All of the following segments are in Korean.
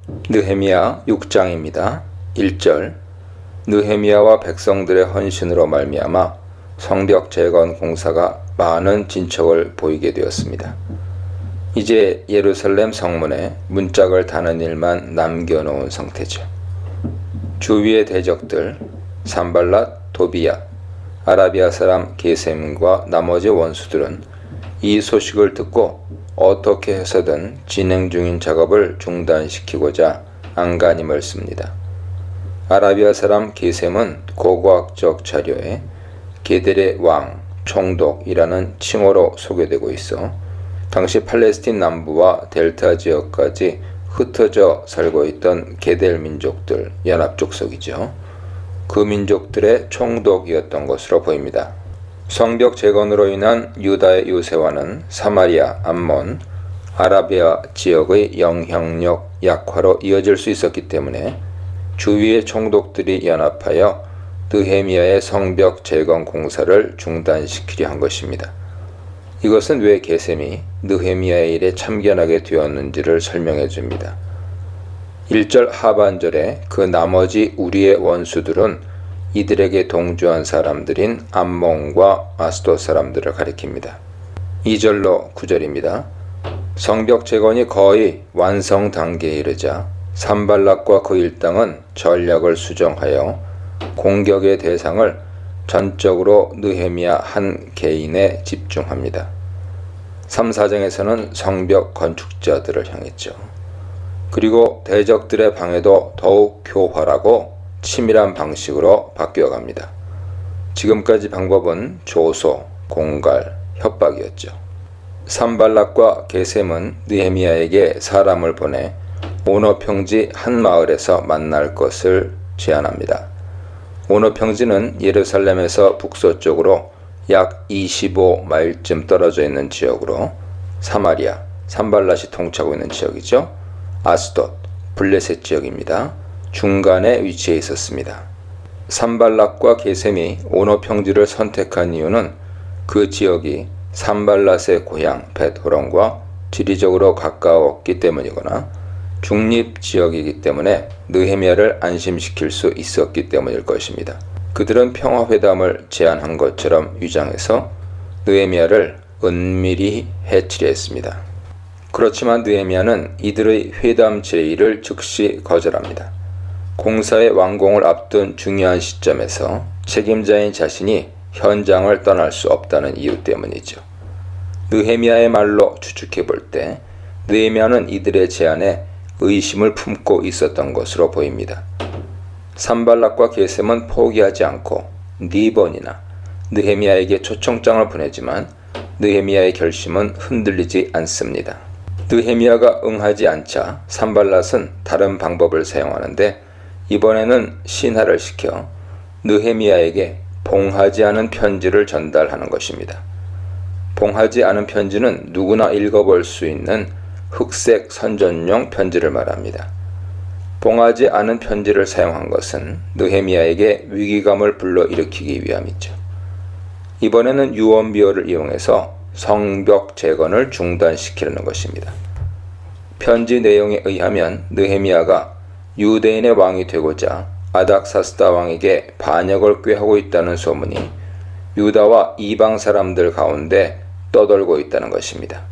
느헤미야 6장입니다. 1절 느헤미야와 백성들의 헌신으로 말미암아 성벽 재건 공사가 많은 진척을 보이게 되었습니다. 이제 예루살렘 성문에 문짝을 다는 일만 남겨놓은 상태죠. 주위의 대적들 산발랏, 도비야, 아라비아 사람 게셈과 나머지 원수들은 이 소식을 듣고 어떻게 해서든 진행 중인 작업을 중단시키고자 안간힘을 씁니다. 아라비아 사람 게셈은 고고학적 자료에 게델의 왕, 총독이라는 칭호로 소개되고 있어 당시 팔레스틴 남부와 델타 지역까지 흩어져 살고 있던 게델 민족들 연합 족속이죠. 그 민족들의 총독이었던 것으로 보입니다. 성벽 재건으로 인한 유다의 요새화는 사마리아, 암몬, 아라비아 지역의 영향력 약화로 이어질 수 있었기 때문에 주위의 총독들이 연합하여 느헤미야의 성벽 재건 공사를 중단시키려 한 것입니다. 이것은 왜 게셈이 느헤미야의 일에 참견하게 되었는지를 설명해 줍니다. 1절 하반절에 그 나머지 우리의 원수들은 이들에게 동조한 사람들인 암몬과 아스돗 사람들을 가리킵니다. 2절로 9절입니다. 성벽 재건이 거의 완성 단계에 이르자 산발락과 그 일당은 전략을 수정하여 공격의 대상을 전적으로 느헤미야 한 개인에 집중합니다. 3, 4장에서는 성벽 건축자들을 향했죠. 그리고 대적들의 방해도 더욱 교활하고 치밀한 방식으로 바뀌어갑니다. 지금까지 방법은 조소, 공갈, 협박이었죠. 산발락과 게셈은 느헤미야에게 사람을 보내 오너 평지 한 마을에서 만날 것을 제안합니다. 오너 평지는 예루살렘에서 북서쪽으로 약 25마일쯤 떨어져 있는 지역으로 사마리아, 산발랏이 통치하고 있는 지역이죠. 아스돗, 블레셋 지역입니다. 중간에 위치해 있었습니다. 산발락과 게셈이 오너 평지를 선택한 이유는 그 지역이 산발랏의 고향 벳호론과 지리적으로 가까웠기 때문이거나 중립지역이기 때문에 느헤미야를 안심시킬 수 있었기 때문일 것입니다. 그들은 평화회담을 제안한 것처럼 위장해서 느헤미야를 은밀히 해치려 했습니다. 그렇지만 느헤미야는 이들의 회담 제의를 즉시 거절합니다. 공사의 완공을 앞둔 중요한 시점에서 책임자인 자신이 현장을 떠날 수 없다는 이유 때문이죠. 느헤미야의 말로 추측해 볼 때 느헤미야는 이들의 제안에 의심을 품고 있었던 것으로 보입니다. 산발락과 게셈은 포기하지 않고 4번이나 느헤미야에게 초청장을 보내지만 느헤미야의 결심은 흔들리지 않습니다. 느헤미야가 응하지 않자 산발랏은 다른 방법을 사용하는데 이번에는 신하를 시켜 느헤미야에게 봉하지 않은 편지를 전달하는 것입니다. 봉하지 않은 편지는 누구나 읽어볼 수 있는 흑색 선전용 편지를 말합니다. 봉하지 않은 편지를 사용한 것은 느헤미야에게 위기감을 불러일으키기 위함이죠. 이번에는 유언비어를 이용해서 성벽 재건을 중단시키려는 것입니다. 편지 내용에 의하면 느헤미야가 유대인의 왕이 되고자 아닥사스다 왕에게 반역을 꾀하고 있다는 소문이 유다와 이방 사람들 가운데 떠돌고 있다는 것입니다.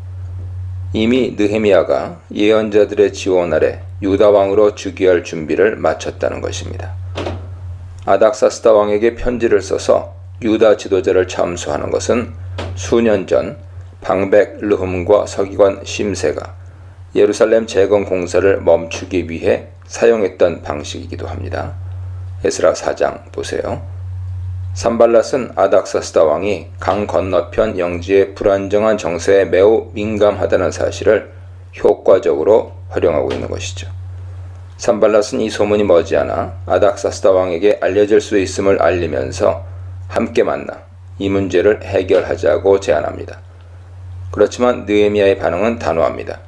이미 느헤미야가 예언자들의 지원 아래 유다 왕으로 즉위할 준비를 마쳤다는 것입니다. 아닥사스다 왕에게 편지를 써서 유다 지도자를 참수하는 것은 수년 전 방백 르흠과 서기관 심세가 예루살렘 재건 공사를 멈추기 위해 사용했던 방식이기도 합니다. 에스라 4장 보세요. 산발랏은 아닥사스다 왕이 강 건너편 영지의 불안정한 정세에 매우 민감하다는 사실을 효과적으로 활용하고 있는 것이죠. 산발랏은 이 소문이 머지않아 아닥사스다 왕에게 알려질 수 있음을 알리면서 함께 만나 이 문제를 해결하자고 제안합니다. 그렇지만 느헤미야의 반응은 단호합니다.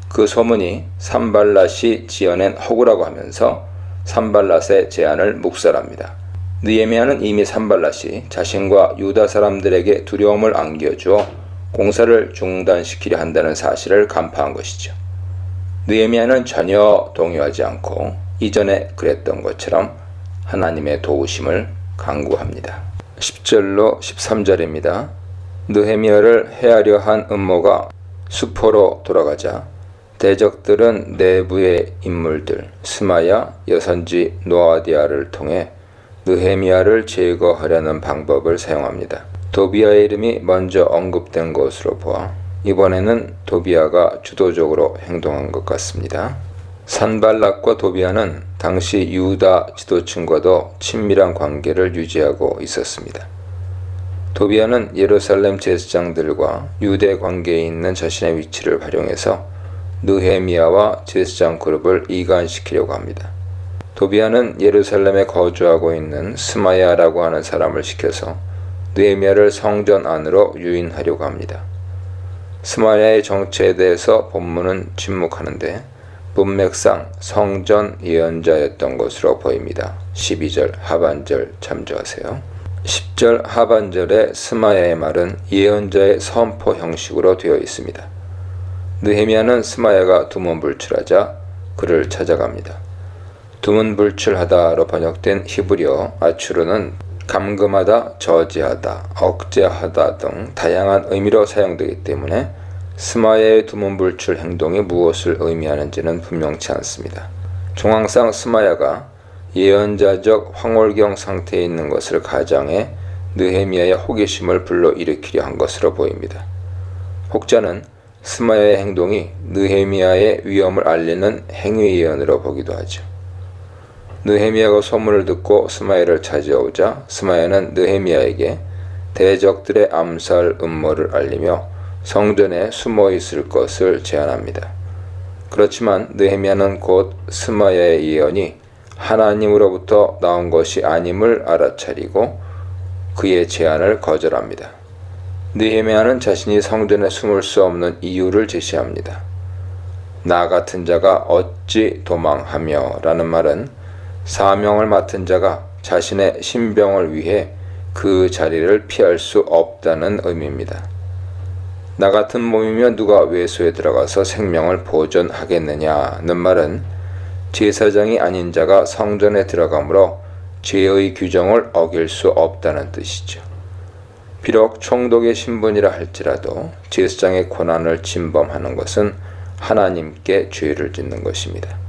그 소문이 산발랏이 지어낸 허구라고 하면서 산발랏의 제안을 묵살합니다. 느헤미야는 이미 산발랏이 자신과 유다 사람들에게 두려움을 안겨주어 공사를 중단시키려 한다는 사실을 간파한 것이죠. 느헤미야는 전혀 동요하지 않고 이전에 그랬던 것처럼 하나님의 도우심을 간구합니다. 10절로 13절입니다. 느헤미야를 해하려 한 음모가 수포로 돌아가자 대적들은 내부의 인물들 스마야, 여선지 노아디아를 통해 느헤미야를 제거하려는 방법을 사용합니다. 도비아의 이름이 먼저 언급된 것으로 보아 이번에는 도비아가 주도적으로 행동한 것 같습니다. 산발락과 도비아는 당시 유다 지도층과도 친밀한 관계를 유지하고 있었습니다. 도비아는 예루살렘 제사장들과 유대 관계에 있는 자신의 위치를 활용해서 느헤미야와 제사장 그룹을 이간시키려고 합니다. 도비아는 예루살렘에 거주하고 있는 스마야라고 하는 사람을 시켜서 느헤미야를 성전 안으로 유인하려고 합니다. 스마야의 정체에 대해서 본문은 침묵하는데 문맥상 성전 예언자였던 것으로 보입니다. 12절 하반절 참조하세요. 10절 하반절의 스마야의 말은 예언자의 선포 형식으로 되어 있습니다. 느헤미야는 스마야가 두문불출하자 그를 찾아갑니다. 두문불출하다로 번역된 히브리어 아추르는 감금하다, 저지하다, 억제하다 등 다양한 의미로 사용되기 때문에 스마야의 두문불출 행동이 무엇을 의미하는지는 분명치 않습니다. 정황상 스마야가 예언자적 황홀경 상태에 있는 것을 가정해 느헤미야의 호기심을 불러일으키려 한 것으로 보입니다. 혹자는 스마야의 행동이 느헤미야의 위험을 알리는 행위 예언으로 보기도 하죠. 느헤미야가 소문을 듣고 스마야를 찾아오자 스마야는 느헤미야에게 대적들의 암살 음모를 알리며 성전에 숨어 있을 것을 제안합니다. 그렇지만 느헤미야는 곧 스마야의 예언이 하나님으로부터 나온 것이 아님을 알아차리고 그의 제안을 거절합니다. 느헤미야는 자신이 성전에 숨을 수 없는 이유를 제시합니다. 나 같은 자가 어찌 도망하며 라는 말은 사명을 맡은 자가 자신의 신병을 위해 그 자리를 피할 수 없다는 의미입니다. 나 같은 몸이면 누가 외소에 들어가서 생명을 보존하겠느냐는 말은 제사장이 아닌 자가 성전에 들어가므로 죄의 규정을 어길 수 없다는 뜻이죠. 비록 총독의 신분이라 할지라도 제사장의 권한을 침범하는 것은 하나님께 죄를 짓는 것입니다.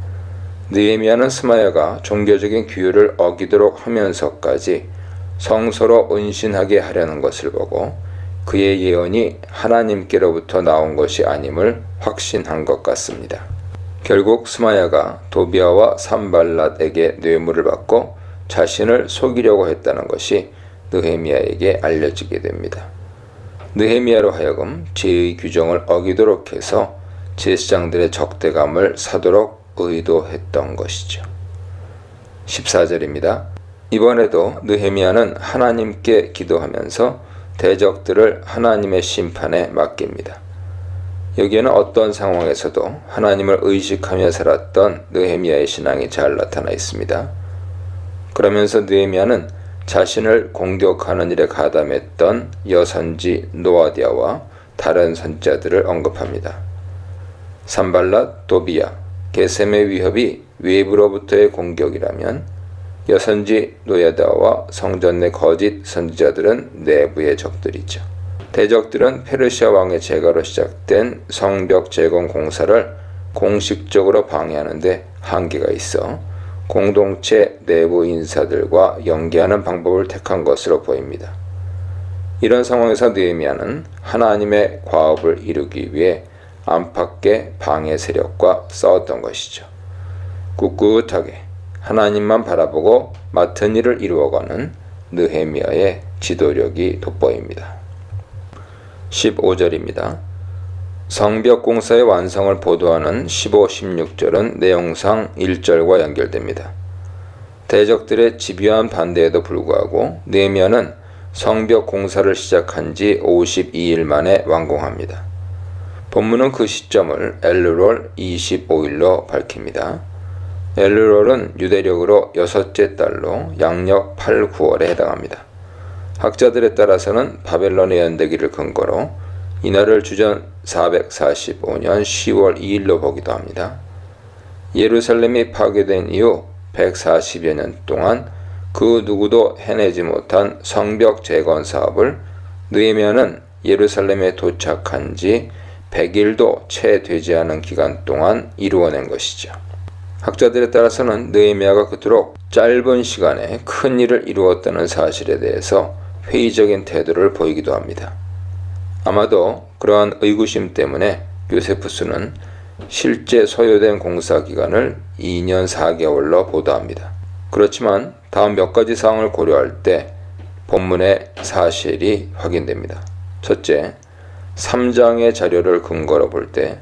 느헤미야는 스마야가 종교적인 규율을 어기도록 하면서까지 성소로 은신하게 하려는 것을 보고 그의 예언이 하나님께로부터 나온 것이 아님을 확신한 것 같습니다. 결국 스마야가 도비아와 산발랏에게 뇌물을 받고 자신을 속이려고 했다는 것이 느헤미야에게 알려지게 됩니다. 느헤미야로 하여금 죄의 규정을 어기도록 해서 제사장들의 적대감을 사도록 의도했던 것이죠. 14절입니다. 이번에도 느헤미야는 하나님께 기도하면서 대적들을 하나님의 심판에 맡깁니다. 여기에는 어떤 상황에서도 하나님을 의식하며 살았던 느헤미야의 신앙이 잘 나타나 있습니다. 그러면서 느헤미야는 자신을 공격하는 일에 가담했던 여선지 노아디아와 다른 선지자들을 언급합니다. 산발랏, 도비야, 게셈의 위협이 외부로부터의 공격이라면 여선지 노아디아와 성전 내 거짓 선지자들은 내부의 적들이죠. 대적들은 페르시아 왕의 제거로 시작된 성벽 재건 공사를 공식적으로 방해하는 데 한계가 있어 공동체 내부 인사들과 연계하는 방법을 택한 것으로 보입니다. 이런 상황에서 느헤미야는 하나님의 과업을 이루기 위해 안팎의 방해 세력과 싸웠던 것이죠. 꿋꿋하게 하나님만 바라보고 맡은 일을 이루어가는 느헤미야의 지도력이 돋보입니다. 15절입니다. 성벽 공사의 완성을 보도하는 15, 16절은 내용상 1절과 연결됩니다. 대적들의 집요한 반대에도 불구하고 느헤미야는 성벽 공사를 시작한 지 52일 만에 완공합니다. 본문은 그 시점을 엘르롤 25일로 밝힙니다. 엘르롤은 유대력으로 여섯째 달로 양력 8, 9월에 해당합니다. 학자들에 따라서는 바벨론의 연대기를 근거로 이날을 주전 445년 10월 2일로 보기도 합니다. 예루살렘이 파괴된 이후 140여 년 동안 그 누구도 해내지 못한 성벽 재건 사업을 느헤미야는 예루살렘에 도착한 지 100일도 채 되지 않은 기간 동안 이루어낸 것이죠. 학자들에 따라서는 느헤미야가 그토록 짧은 시간에 큰 일을 이루었다는 사실에 대해서 회의적인 태도를 보이기도 합니다. 아마도 그러한 의구심 때문에 요세푸스는 실제 소요된 공사 기간을 2년 4개월로 보도합니다. 그렇지만 다음 몇 가지 사항을 고려할 때 본문의 사실이 확인됩니다. 첫째, 3장의 자료를 근거로 볼 때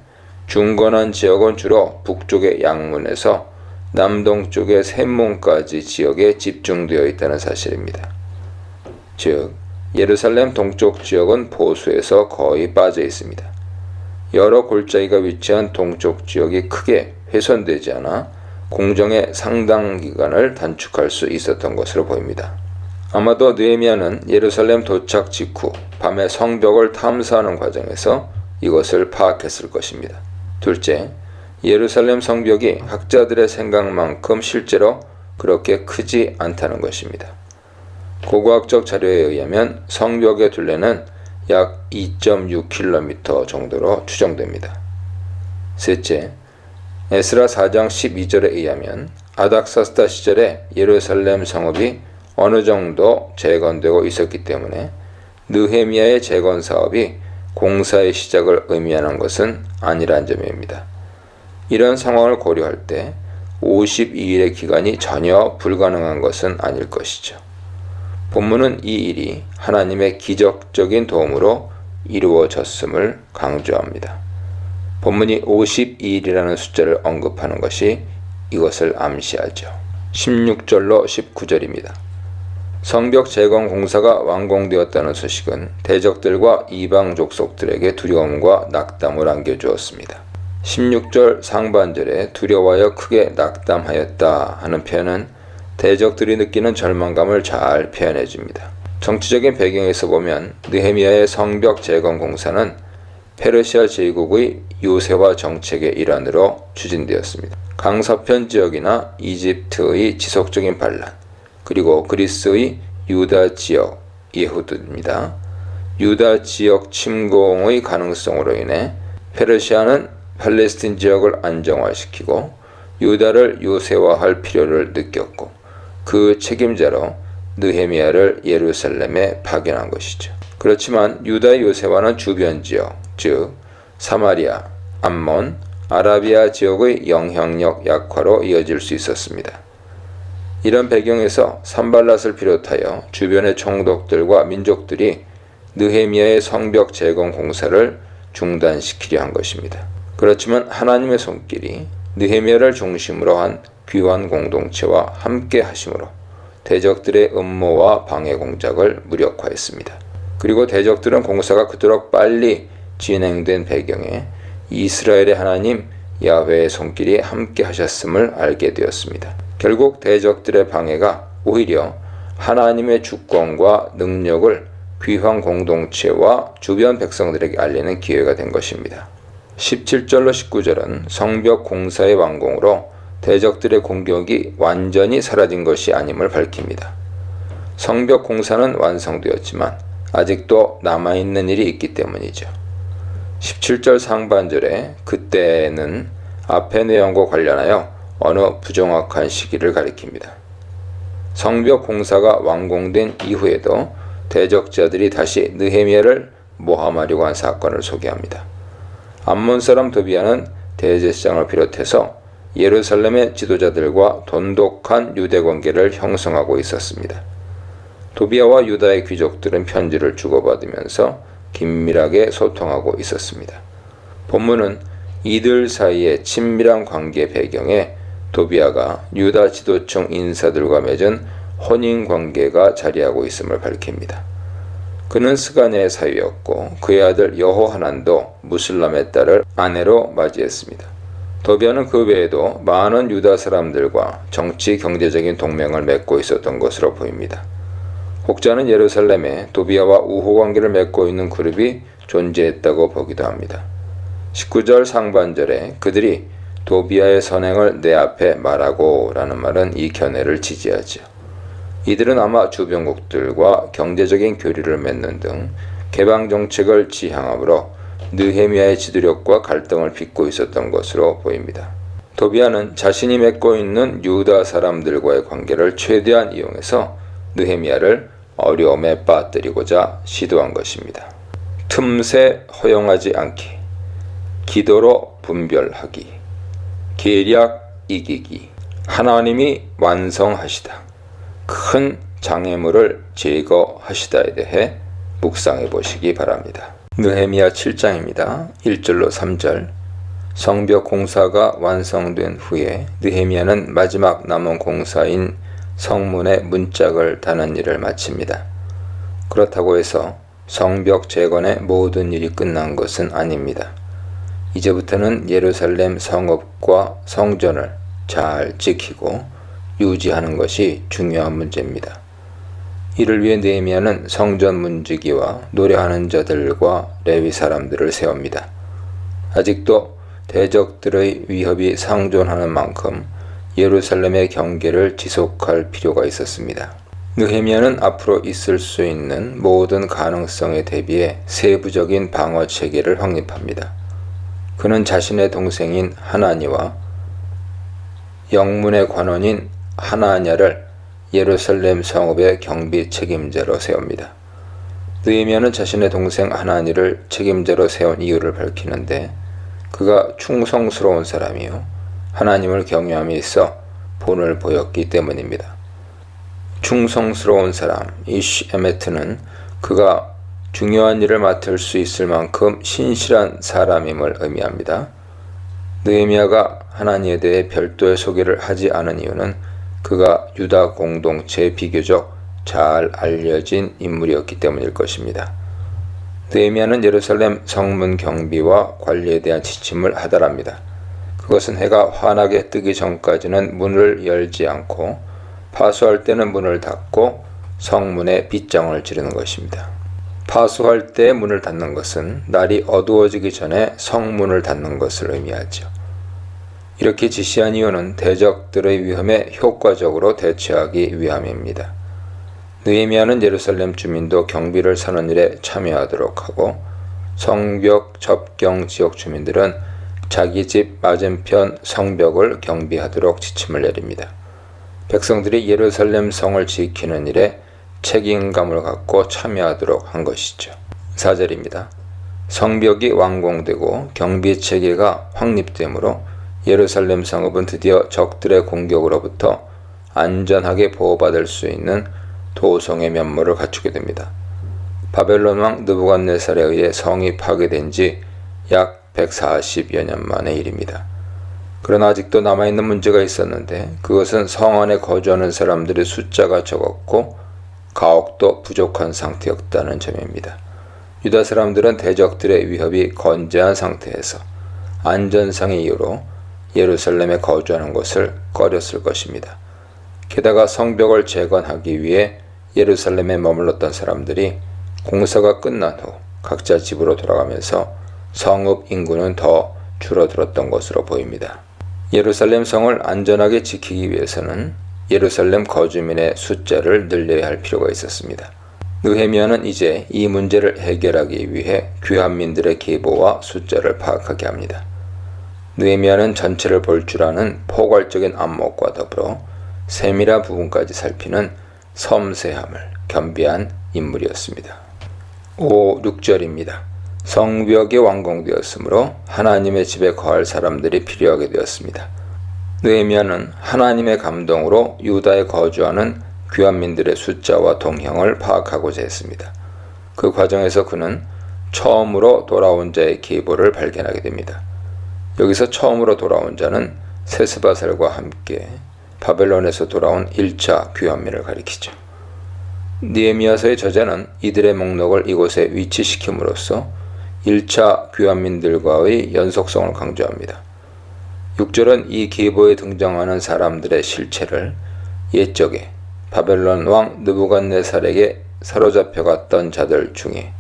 중건한 지역은 주로 북쪽의 양문에서 남동쪽의 샘문까지 지역에 집중되어 있다는 사실입니다. 즉, 예루살렘 동쪽 지역은 보수에서 거의 빠져 있습니다. 여러 골짜기가 위치한 동쪽 지역이 크게 훼손되지 않아 공정의 상당 기간을 단축할 수 있었던 것으로 보입니다. 아마도 느헤미야는 예루살렘 도착 직후 밤에 성벽을 탐사하는 과정에서 이것을 파악했을 것입니다. 둘째, 예루살렘 성벽이 학자들의 생각만큼 실제로 그렇게 크지 않다는 것입니다. 고고학적 자료에 의하면 성벽의 둘레는 약 2.6km 정도로 추정됩니다. 셋째, 에스라 4장 12절에 의하면 아닥사스다 시절에 예루살렘 성읍이 어느 정도 재건되고 있었기 때문에 느헤미야의 재건 사업이 공사의 시작을 의미하는 것은 아니란 점입니다. 이런 상황을 고려할 때 52일의 기간이 전혀 불가능한 것은 아닐 것이죠. 본문은 이 일이 하나님의 기적적인 도움으로 이루어졌음을 강조합니다. 본문이 52일이라는 숫자를 언급하는 것이 이것을 암시하죠. 16절로 19절입니다. 성벽 재건 공사가 완공되었다는 소식은 대적들과 이방 족속들에게 두려움과 낙담을 안겨주었습니다. 16절 상반절에 두려워하여 크게 낙담하였다 하는 표현은 대적들이 느끼는 절망감을 잘 표현해 줍니다. 정치적인 배경에서 보면 느헤미야의 성벽 재건 공사는 페르시아 제국의 요새화 정책의 일환으로 추진되었습니다. 강서편 지역이나 이집트의 지속적인 반란, 그리고 그리스의 유다 지역 예후드입니다. 유다 지역 침공의 가능성으로 인해 페르시아는 팔레스틴 지역을 안정화시키고 유다를 요새화할 필요를 느꼈고 그 책임자로 느헤미야를 예루살렘에 파견한 것이죠. 그렇지만 유다의 요새화는 주변 지역, 즉 사마리아, 암몬, 아라비아 지역의 영향력 약화로 이어질 수 있었습니다. 이런 배경에서 산발랏을 비롯하여 주변의 총독들과 민족들이 느헤미야의 성벽 재건 공사를 중단시키려 한 것입니다. 그렇지만 하나님의 손길이 느헤미야를 중심으로 한 귀환 공동체와 함께 하심으로 대적들의 음모와 방해 공작을 무력화했습니다. 그리고 대적들은 공사가 그토록 빨리 진행된 배경에 이스라엘의 하나님 야훼의 손길이 함께 하셨음을 알게 되었습니다. 결국 대적들의 방해가 오히려 하나님의 주권과 능력을 귀환 공동체와 주변 백성들에게 알리는 기회가 된 것입니다. 17절로 19절은 성벽 공사의 완공으로 대적들의 공격이 완전히 사라진 것이 아님을 밝힙니다. 성벽 공사는 완성되었지만 아직도 남아있는 일이 있기 때문이죠. 17절 상반절에 그때는 앞의 내용과 관련하여 어느 부정확한 시기를 가리킵니다. 성벽 공사가 완공된 이후에도 대적자들이 다시 느헤미야를 모함하려고 한 사건을 소개합니다. 암몬 사람 도비아는 대제사장을 비롯해서 예루살렘의 지도자들과 돈독한 유대 관계를 형성하고 있었습니다. 도비아와 유다의 귀족들은 편지를 주고받으면서 긴밀하게 소통하고 있었습니다. 본문은 이들 사이의 친밀한 관계 배경에 도비아가 유다 지도층 인사들과 맺은 혼인 관계가 자리하고 있음을 밝힙니다. 그는 스가냐의 사위였고 그의 아들 여호하난도 무슬람의 딸을 아내로 맞이했습니다. 도비아는 그 외에도 많은 유다 사람들과 정치 경제적인 동맹을 맺고 있었던 것으로 보입니다. 혹자는 예루살렘에 도비아와 우호관계를 맺고 있는 그룹이 존재했다고 보기도 합니다. 19절 상반절에 그들이 도비아의 선행을 내 앞에 말하고 라는 말은 이 견해를 지지하죠. 이들은 아마 주변국들과 경제적인 교류를 맺는 등 개방정책을 지향하므로 느헤미야의 지도력과 갈등을 빚고 있었던 것으로 보입니다. 도비아는 자신이 맺고 있는 유다 사람들과의 관계를 최대한 이용해서 느헤미야를 어려움에 빠뜨리고자 시도한 것입니다. 틈새 허용하지 않기, 기도로 분별하기, 계략 이기기, 하나님이 완성하시다, 큰 장애물을 제거하시다에 대해 묵상해 보시기 바랍니다. 느헤미야 7장입니다. 1절로 3절. 성벽 공사가 완성된 후에 느헤미야는 마지막 남은 공사인 성문에 문짝을 다는 일을 마칩니다. 그렇다고 해서 성벽 재건의 모든 일이 끝난 것은 아닙니다. 이제부터는 예루살렘 성읍과 성전을 잘 지키고 유지하는 것이 중요한 문제입니다. 이를 위해 느헤미야는 성전 문지기와 노래하는 자들과 레위 사람들을 세웁니다. 아직도 대적들의 위협이 상존하는 만큼 예루살렘의 경계를 지속할 필요가 있었습니다. 느헤미야는 앞으로 있을 수 있는 모든 가능성에 대비해 세부적인 방어 체계를 확립합니다. 그는 자신의 동생인 하나니와 영문의 관원인 하나냐를 예루살렘 성읍의 경비 책임자로 세웁니다. 느헤미야는 자신의 동생 하나니를 책임자로 세운 이유를 밝히는데 그가 충성스러운 사람이요 하나님을 경외함이 있어 본을 보였기 때문입니다. 충성스러운 사람 이쉬 에메트는 그가 중요한 일을 맡을 수 있을 만큼 신실한 사람임을 의미합니다. 느헤미야가 하나니에 대해 별도의 소개를 하지 않은 이유는 그가 유다 공동체에 비교적 잘 알려진 인물이었기 때문일 것입니다. 느헤미야는 예루살렘 성문 경비와 관리에 대한 지침을 하달합니다. 그것은 해가 환하게 뜨기 전까지는 문을 열지 않고 파수할 때는 문을 닫고 성문에 빗장을 지르는 것입니다. 파수할 때 문을 닫는 것은 날이 어두워지기 전에 성문을 닫는 것을 의미하죠. 이렇게 지시한 이유는 대적들의 위험에 효과적으로 대처하기 위함입니다. 느헤미야는 예루살렘 주민도 경비를 서는 일에 참여하도록 하고 성벽 접경 지역 주민들은 자기 집 맞은편 성벽을 경비하도록 지침을 내립니다. 백성들이 예루살렘 성을 지키는 일에 책임감을 갖고 참여하도록 한 것이죠. 4절입니다. 성벽이 완공되고 경비 체계가 확립되므로 예루살렘 성읍은 드디어 적들의 공격으로부터 안전하게 보호받을 수 있는 도성의 면모를 갖추게 됩니다. 바벨론 왕 느부갓네살에 의해 성이 파괴된 지 약 140여 년 만의 일입니다. 그러나 아직도 남아있는 문제가 있었는데 그것은 성 안에 거주하는 사람들의 숫자가 적었고 가옥도 부족한 상태였다는 점입니다. 유다 사람들은 대적들의 위협이 건재한 상태에서 안전상의 이유로 예루살렘에 거주하는 것을 꺼렸을 것입니다. 게다가 성벽을 재건하기 위해 예루살렘에 머물렀던 사람들이 공사가 끝난 후 각자 집으로 돌아가면서 성읍 인구는 더 줄어들었던 것으로 보입니다. 예루살렘 성을 안전하게 지키기 위해서는 예루살렘 거주민의 숫자를 늘려야 할 필요가 있었습니다. 느헤미야는 이제 이 문제를 해결하기 위해 귀환민들의 계보와 숫자를 파악하게 합니다. 느헤미야는 전체를 볼 줄 아는 포괄적인 안목과 더불어 세밀한 부분까지 살피는 섬세함을 겸비한 인물이었습니다. 5, 6절입니다. 성벽이 완공되었으므로 하나님의 집에 거할 사람들이 필요하게 되었습니다. 느헤미야는 하나님의 감동으로 유다에 거주하는 귀환민들의 숫자와 동향을 파악하고자 했습니다. 그 과정에서 그는 처음으로 돌아온 자의 계보를 발견하게 됩니다. 여기서 처음으로 돌아온 자는 세스바살과 함께 바벨론에서 돌아온 1차 귀환민을 가리키죠. 느헤미야서의 저자는 이들의 목록을 이곳에 위치시킴으로써 1차 귀환민들과의 연속성을 강조합니다. 6절은 이 계보에 등장하는 사람들의 실체를 옛적에 바벨론 왕 느부갓네살에게 사로잡혀갔던 자들 중에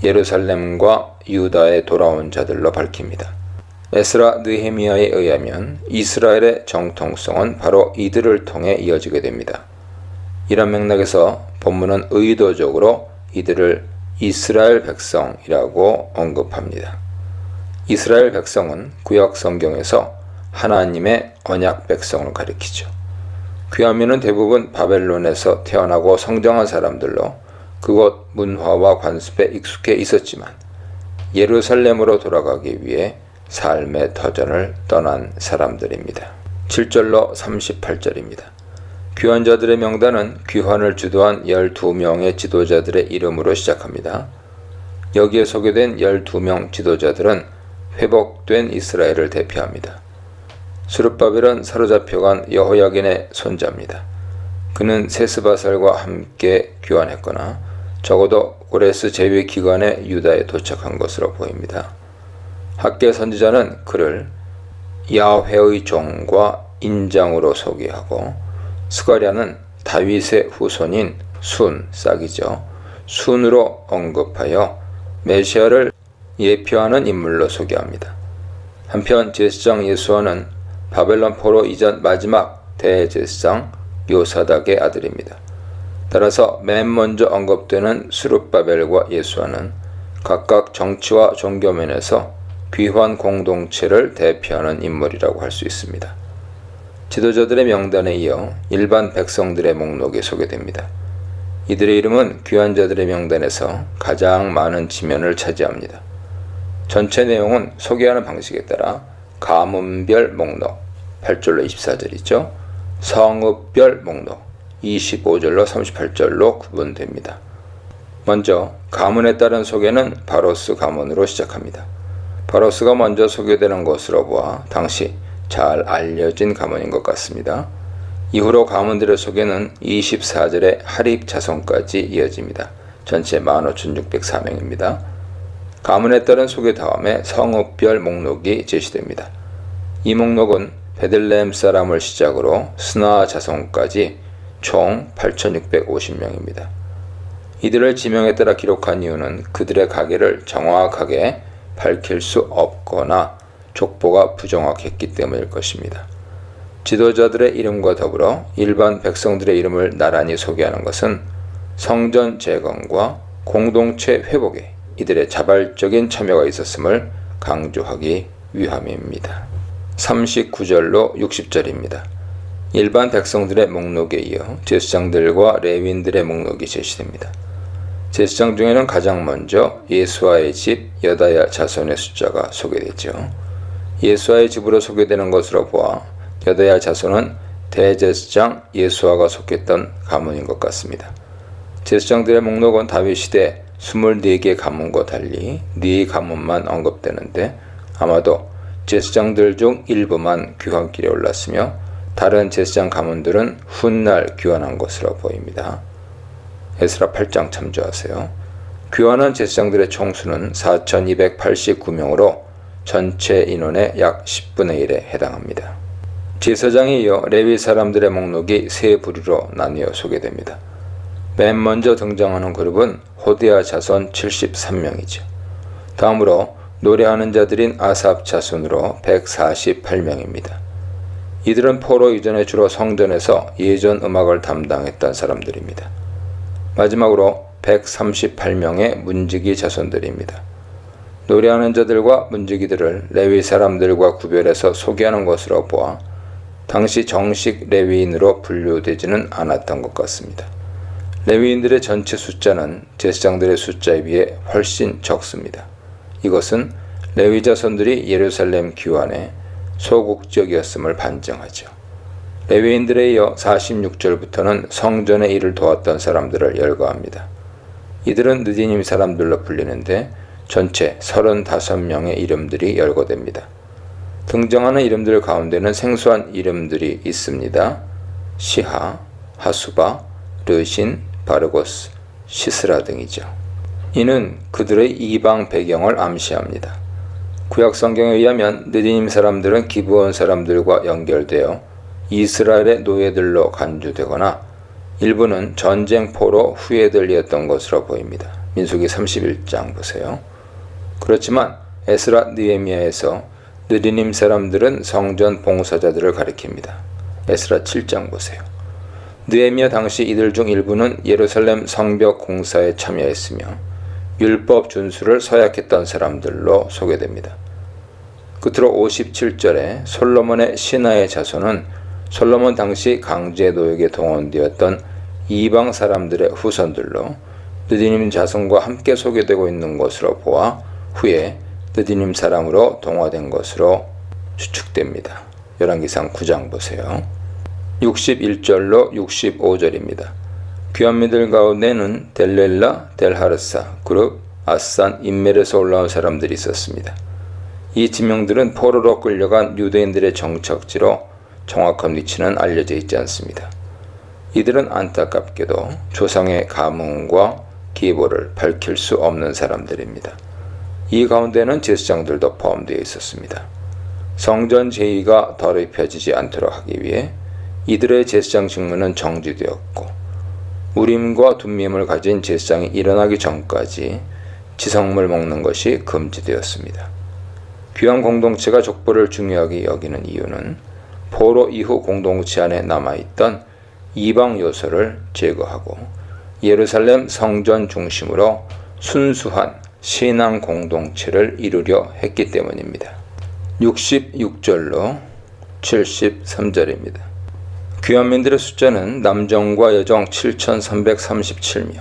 예루살렘과 유다에 돌아온 자들로 밝힙니다. 에스라 느헤미야에 의하면 이스라엘의 정통성은 바로 이들을 통해 이어지게 됩니다. 이런 맥락에서 본문은 의도적으로 이들을 이스라엘 백성이라고 언급합니다. 이스라엘 백성은 구약 성경에서 하나님의 언약 백성을 가리키죠. 귀하면은 대부분 바벨론에서 태어나고 성장한 사람들로 그곳 문화와 관습에 익숙해 있었지만 예루살렘으로 돌아가기 위해 삶의 터전을 떠난 사람들입니다. 7절로 38절입니다. 귀환 자들의 명단은 귀환을 주도한 12명의 지도자들의 이름으로 시작합니다. 여기에 소개된 12명 지도자들은 회복된 이스라엘을 대표합니다. 스룹바벨은 사로잡혀간 여호야긴의 손자입니다. 그는 세스바살과 함께 귀환했거나 적어도 고레스 제위 기간에 유다에 도착한 것으로 보입니다. 학개 선지자는 그를 야훼의 종과 인장으로 소개하고 스가랴는 다윗의 후손인 싹이죠. 순으로 언급하여 메시아를 예표하는 인물로 소개합니다. 한편 제사장 예수아는 바벨론 포로 이전 마지막 대제사장 요사닥의 아들입니다. 따라서 맨 먼저 언급되는 스룹바벨과 예수아는 각각 정치와 종교 면에서 귀환 공동체를 대표하는 인물이라고 할 수 있습니다. 지도자들의 명단에 이어 일반 백성들의 목록이 소개됩니다. 이들의 이름은 귀환자들의 명단에서 가장 많은 지면을 차지합니다. 전체 내용은 소개하는 방식에 따라 가문별 목록 8절로 24절이죠. 성읍별 목록 25절로 38절로 구분됩니다. 먼저 가문에 따른 소개는 바로스 가문으로 시작합니다. 바로스가 먼저 소개되는 것으로 보아 당시 잘 알려진 가문인 것 같습니다. 이후로 가문들의 소개는 24절의 하립 자손까지 이어집니다. 전체 15,604명입니다. 가문에 따른 소개 다음에 성읍별 목록이 제시됩니다. 이 목록은 베들레헴 사람을 시작으로 스나 자손까지 총 8,650명입니다. 이들을 지명에 따라 기록한 이유는 그들의 가계를 정확하게 밝힐 수 없거나 족보가 부정확했기 때문일 것입니다. 지도자들의 이름과 더불어 일반 백성들의 이름을 나란히 소개하는 것은 성전 재건과 공동체 회복에 이들의 자발적인 참여가 있었음을 강조하기 위함입니다. 39절로 60절입니다. 일반 백성들의 목록에 이어 제사장들과 레위인들의 목록이 제시됩니다. 제사장 중에는 가장 먼저 예수아의 집 여다야 자손의 숫자가 소개되죠. 예수아의 집으로 소개되는 것으로 보아 여다야 자손은 대제사장 예수아가 속했던 가문인 것 같습니다. 제사장들의 목록은 다윗 시대 24개 가문과 달리 4 가문만 언급되는데 아마도 제사장들 중 일부만 귀환길에 올랐으며 다른 제사장 가문들은 훗날 귀환한 것으로 보입니다. 에스라 8장 참조하세요. 귀환한 제사장들의 총수는 4,289명으로 전체 인원의 약 10분의 1에 해당합니다. 제사장에 이어 레위 사람들의 목록이 세 부류로 나뉘어 소개됩니다. 맨 먼저 등장하는 그룹은 호디아 자손 73명이죠. 다음으로 노래하는 자들인 아삽 자손으로 148명입니다. 이들은 포로 이전에 주로 성전에서 예전 음악을 담당했던 사람들입니다. 마지막으로 138명의 문지기 자손들입니다. 노래하는 자들과 문지기들을 레위 사람들과 구별해서 소개하는 것으로 보아 당시 정식 레위인으로 분류되지는 않았던 것 같습니다. 레위인들의 전체 숫자는 제사장들의 숫자에 비해 훨씬 적습니다. 이것은 레위 자손들이 예루살렘 귀환에 소극적이었음을 반증하죠. 레위인들에 이어 46절부터는 성전의 일을 도왔던 사람들을 열거합니다. 이들은 느디님 사람들로 불리는데 전체 35명의 이름들이 열거됩니다. 등장하는 이름들 가운데는 생소한 이름들이 있습니다. 시하, 하수바, 르신, 바르고스, 시스라 등이죠. 이는 그들의 이방 배경을 암시합니다. 구약 성경에 의하면 느디님 사람들은 기브온 사람들과 연결되어 이스라엘의 노예들로 간주되거나 일부는 전쟁포로 후예들이었던 것으로 보입니다. 민수기 31장 보세요. 그렇지만 에스라 느헤미야에서 느디님 사람들은 성전 봉사자들을 가리킵니다. 에스라 7장 보세요. 느헤미야 당시 이들 중 일부는 예루살렘 성벽 공사에 참여했으며 율법 준수를 서약했던 사람들로 소개됩니다. 끝으로 57절에 솔로몬의 신하의 자손은 솔로몬 당시 강제 노역에 동원되었던 이방 사람들의 후손들로 느디님 자손과 함께 소개되고 있는 것으로 보아 후에 느디님 사람으로 동화된 것으로 추측됩니다. 열왕기상 9장 보세요. 61절로 65절입니다. 귀환민들 가운데는 델렐라, 델하르사, 그룹, 아산, 인멜에서 올라온 사람들이 있었습니다. 이 지명들은 포로로 끌려간 유대인들의 정착지로 정확한 위치는 알려져 있지 않습니다. 이들은 안타깝게도 조상의 가문과 기보를 밝힐 수 없는 사람들입니다. 이 가운데는 제사장들도 포함되어 있었습니다. 성전 제의가 더럽혀지지 않도록 하기 위해 이들의 제사장 직무는 정지되었고 우림과 둠밈을 가진 제사장이 일어나기 전까지 지성물 먹는 것이 금지되었습니다. 귀환 공동체가 족보를 중요하게 여기는 이유는 포로 이후 공동체 안에 남아있던 이방 요소를 제거하고 예루살렘 성전 중심으로 순수한 신앙 공동체를 이루려 했기 때문입니다. 66절로 73절입니다. 귀환민들의 숫자는 남정과 여정 7,337명,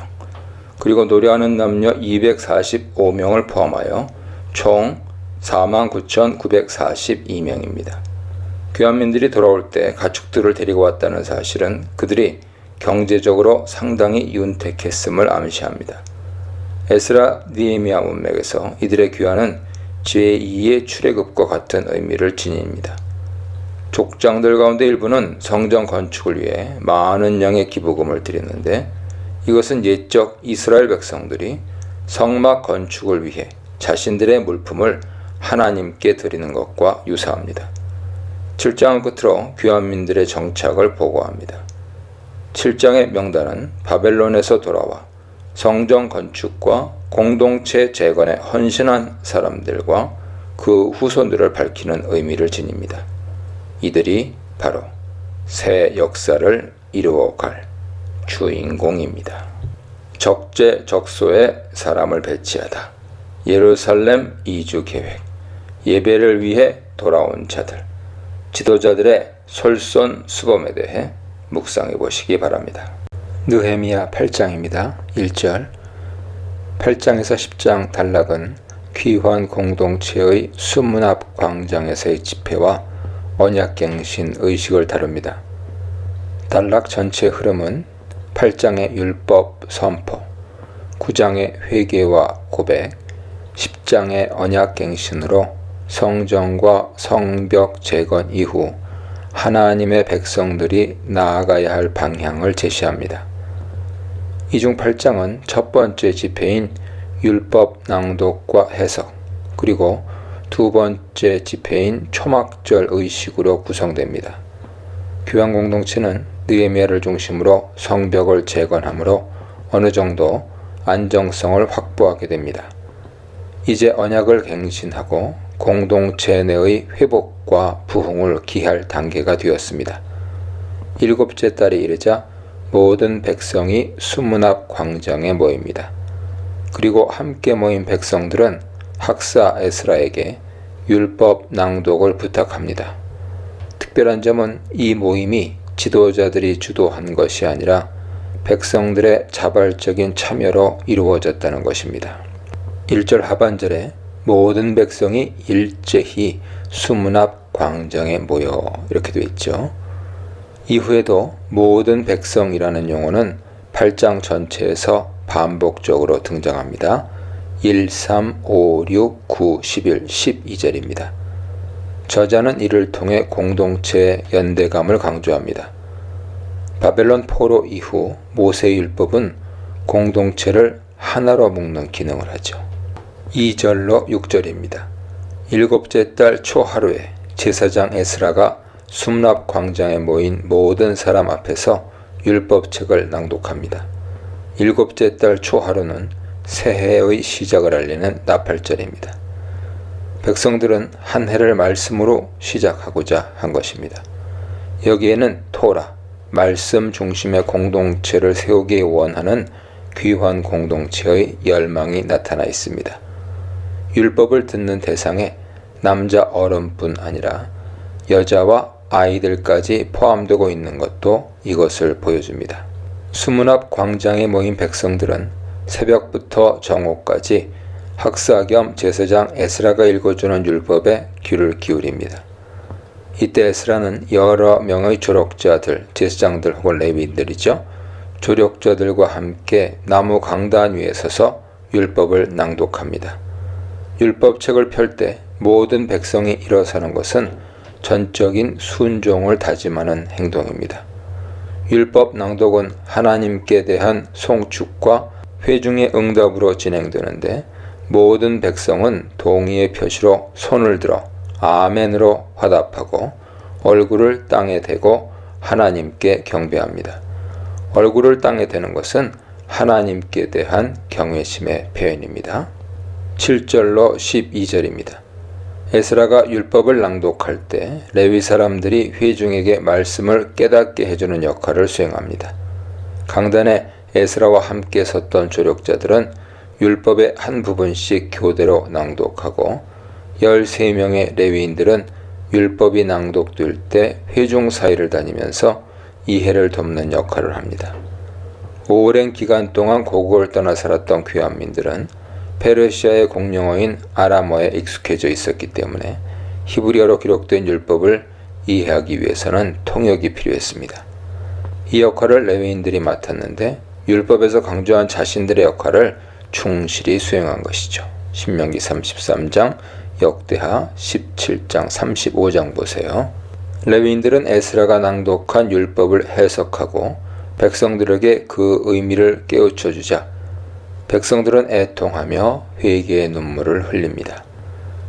그리고 노래하는 남녀 245명을 포함하여 총 49,942명입니다. 귀환민들이 돌아올 때 가축들을 데리고 왔다는 사실은 그들이 경제적으로 상당히 윤택했음을 암시합니다. 에스라 느헤미야 문맥에서 이들의 귀환은 제2의 출애굽과 같은 의미를 지닙니다. 족장들 가운데 일부는 성전 건축을 위해 많은 양의 기부금을 드렸는데 이것은 옛적 이스라엘 백성들이 성막 건축을 위해 자신들의 물품을 하나님께 드리는 것과 유사합니다. 7장을 끝으로 귀환민들의 정착을 보고합니다. 7장의 명단은 바벨론에서 돌아와 성전 건축과 공동체 재건에 헌신한 사람들과 그 후손들을 밝히는 의미를 지닙니다. 이들이 바로 새 역사를 이루어갈 주인공입니다. 적재적소에 사람을 배치하다. 예루살렘 이주 계획. 예배를 위해 돌아온 자들. 지도자들의 솔선수범에 대해 묵상해 보시기 바랍니다. 느헤미야 8장입니다. 1절. 8장에서 10장 단락은 귀환 공동체의 수문 앞 광장에서의 집회와 언약갱신 의식을 다룹니다. 단락 전체 흐름은 8장의 율법 선포, 9장의 회개와 고백, 10장의 언약갱신으로 성전과 성벽 재건 이후 하나님의 백성들이 나아가야 할 방향을 제시합니다. 이 중 8장은 첫 번째 집회인 율법 낭독과 해석, 그리고 두 번째 집회인 초막절 의식으로 구성됩니다. 귀환 공동체는 느헤미야를 중심으로 성벽을 재건함으로 어느 정도 안정성을 확보하게 됩니다. 이제 언약을 갱신하고 공동체 내의 회복과 부흥을 기할 단계가 되었습니다. 7째 달이 이르자 모든 백성이 수문 앞 광장에 모입니다. 그리고 함께 모인 백성들은 학사 에스라에게 율법 낭독을 부탁합니다. 특별한 점은 이 모임이 지도자들이 주도한 것이 아니라 백성들의 자발적인 참여로 이루어졌다는 것입니다. 1절 하반절에 모든 백성이 일제히 수문 앞 광장에 모여 이렇게 되어 있죠. 이후에도 모든 백성이라는 용어는 8장 전체에서 반복적으로 등장합니다. 1, 3, 5, 6, 9, 11, 12절입니다. 저자는 이를 통해 공동체의 연대감을 강조합니다. 바벨론 포로 이후 모세율법은 공동체를 하나로 묶는 기능을 하죠. 2절로 6절입니다. 7째 달 초하루에 제사장 에스라가 수문 앞 광장에 모인 모든 사람 앞에서 율법책을 낭독합니다. 7째 달 초하루는 새해의 시작을 알리는 나팔절입니다. 백성들은 한 해를 말씀으로 시작하고자 한 것입니다. 여기에는 토라, 말씀 중심의 공동체를 세우기 원하는 귀한 공동체의 열망이 나타나 있습니다. 율법을 듣는 대상에 남자 어른뿐 아니라 여자와 아이들까지 포함되고 있는 것도 이것을 보여줍니다. 수문 앞 광장에 모인 백성들은 새벽부터 정오까지 학사 겸 제사장 에스라가 읽어주는 율법에 귀를 기울입니다. 이때 에스라는 여러 명의 조력자들, 제사장들 혹은 레위인들이죠. 조력자들과 함께 나무 강단 위에 서서 율법을 낭독합니다. 율법책을 펼 때 모든 백성이 일어서는 것은 전적인 순종을 다짐하는 행동입니다. 율법 낭독은 하나님께 대한 송축과 회중의 응답으로 진행되는데 모든 백성은 동의의 표시로 손을 들어 아멘으로 화답하고 얼굴을 땅에 대고 하나님께 경배합니다. 얼굴을 땅에 대는 것은 하나님께 대한 경외심의 표현입니다. 7절로 12절입니다. 에스라가 율법을 낭독할 때 레위 사람들이 회중에게 말씀을 깨닫게 해주는 역할을 수행합니다. 강단에 에스라와 함께 섰던 조력자들은 율법의 한 부분씩 교대로 낭독하고 13명의 레위인들은 율법이 낭독될 때 회중 사이를 다니면서 이해를 돕는 역할을 합니다. 오랜 기간 동안 고국을 떠나 살았던 귀환민들은 페르시아의 공용어인 아람어에 익숙해져 있었기 때문에 히브리어로 기록된 율법을 이해하기 위해서는 통역이 필요했습니다. 이 역할을 레위인들이 맡았는데 율법에서 강조한 자신들의 역할을 충실히 수행한 것이죠. 신명기 33장, 역대하 17장, 35장 보세요. 레위인들은 에스라가 낭독한 율법을 해석하고 백성들에게 그 의미를 깨우쳐 주자 백성들은 애통하며 회개의 눈물을 흘립니다.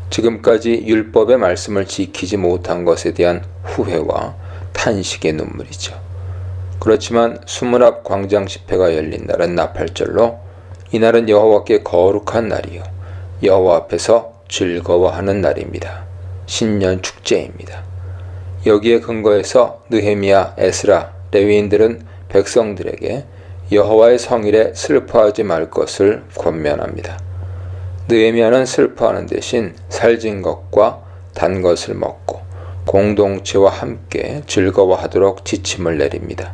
지금까지 율법의 말씀을 지키지 못한 것에 대한 후회와 탄식의 눈물이죠. 그렇지만 수문 앞 광장 집회가 열린 날은 나팔절로 이날은 여호와께 거룩한 날이요 여호와 앞에서 즐거워하는 날입니다. 신년 축제입니다. 여기에 근거해서 느헤미야, 에스라, 레위인들은 백성들에게 여호와의 성일에 슬퍼하지 말 것을 권면합니다. 느헤미야는 슬퍼하는 대신 살진 것과 단 것을 먹고 공동체와 함께 즐거워하도록 지침을 내립니다.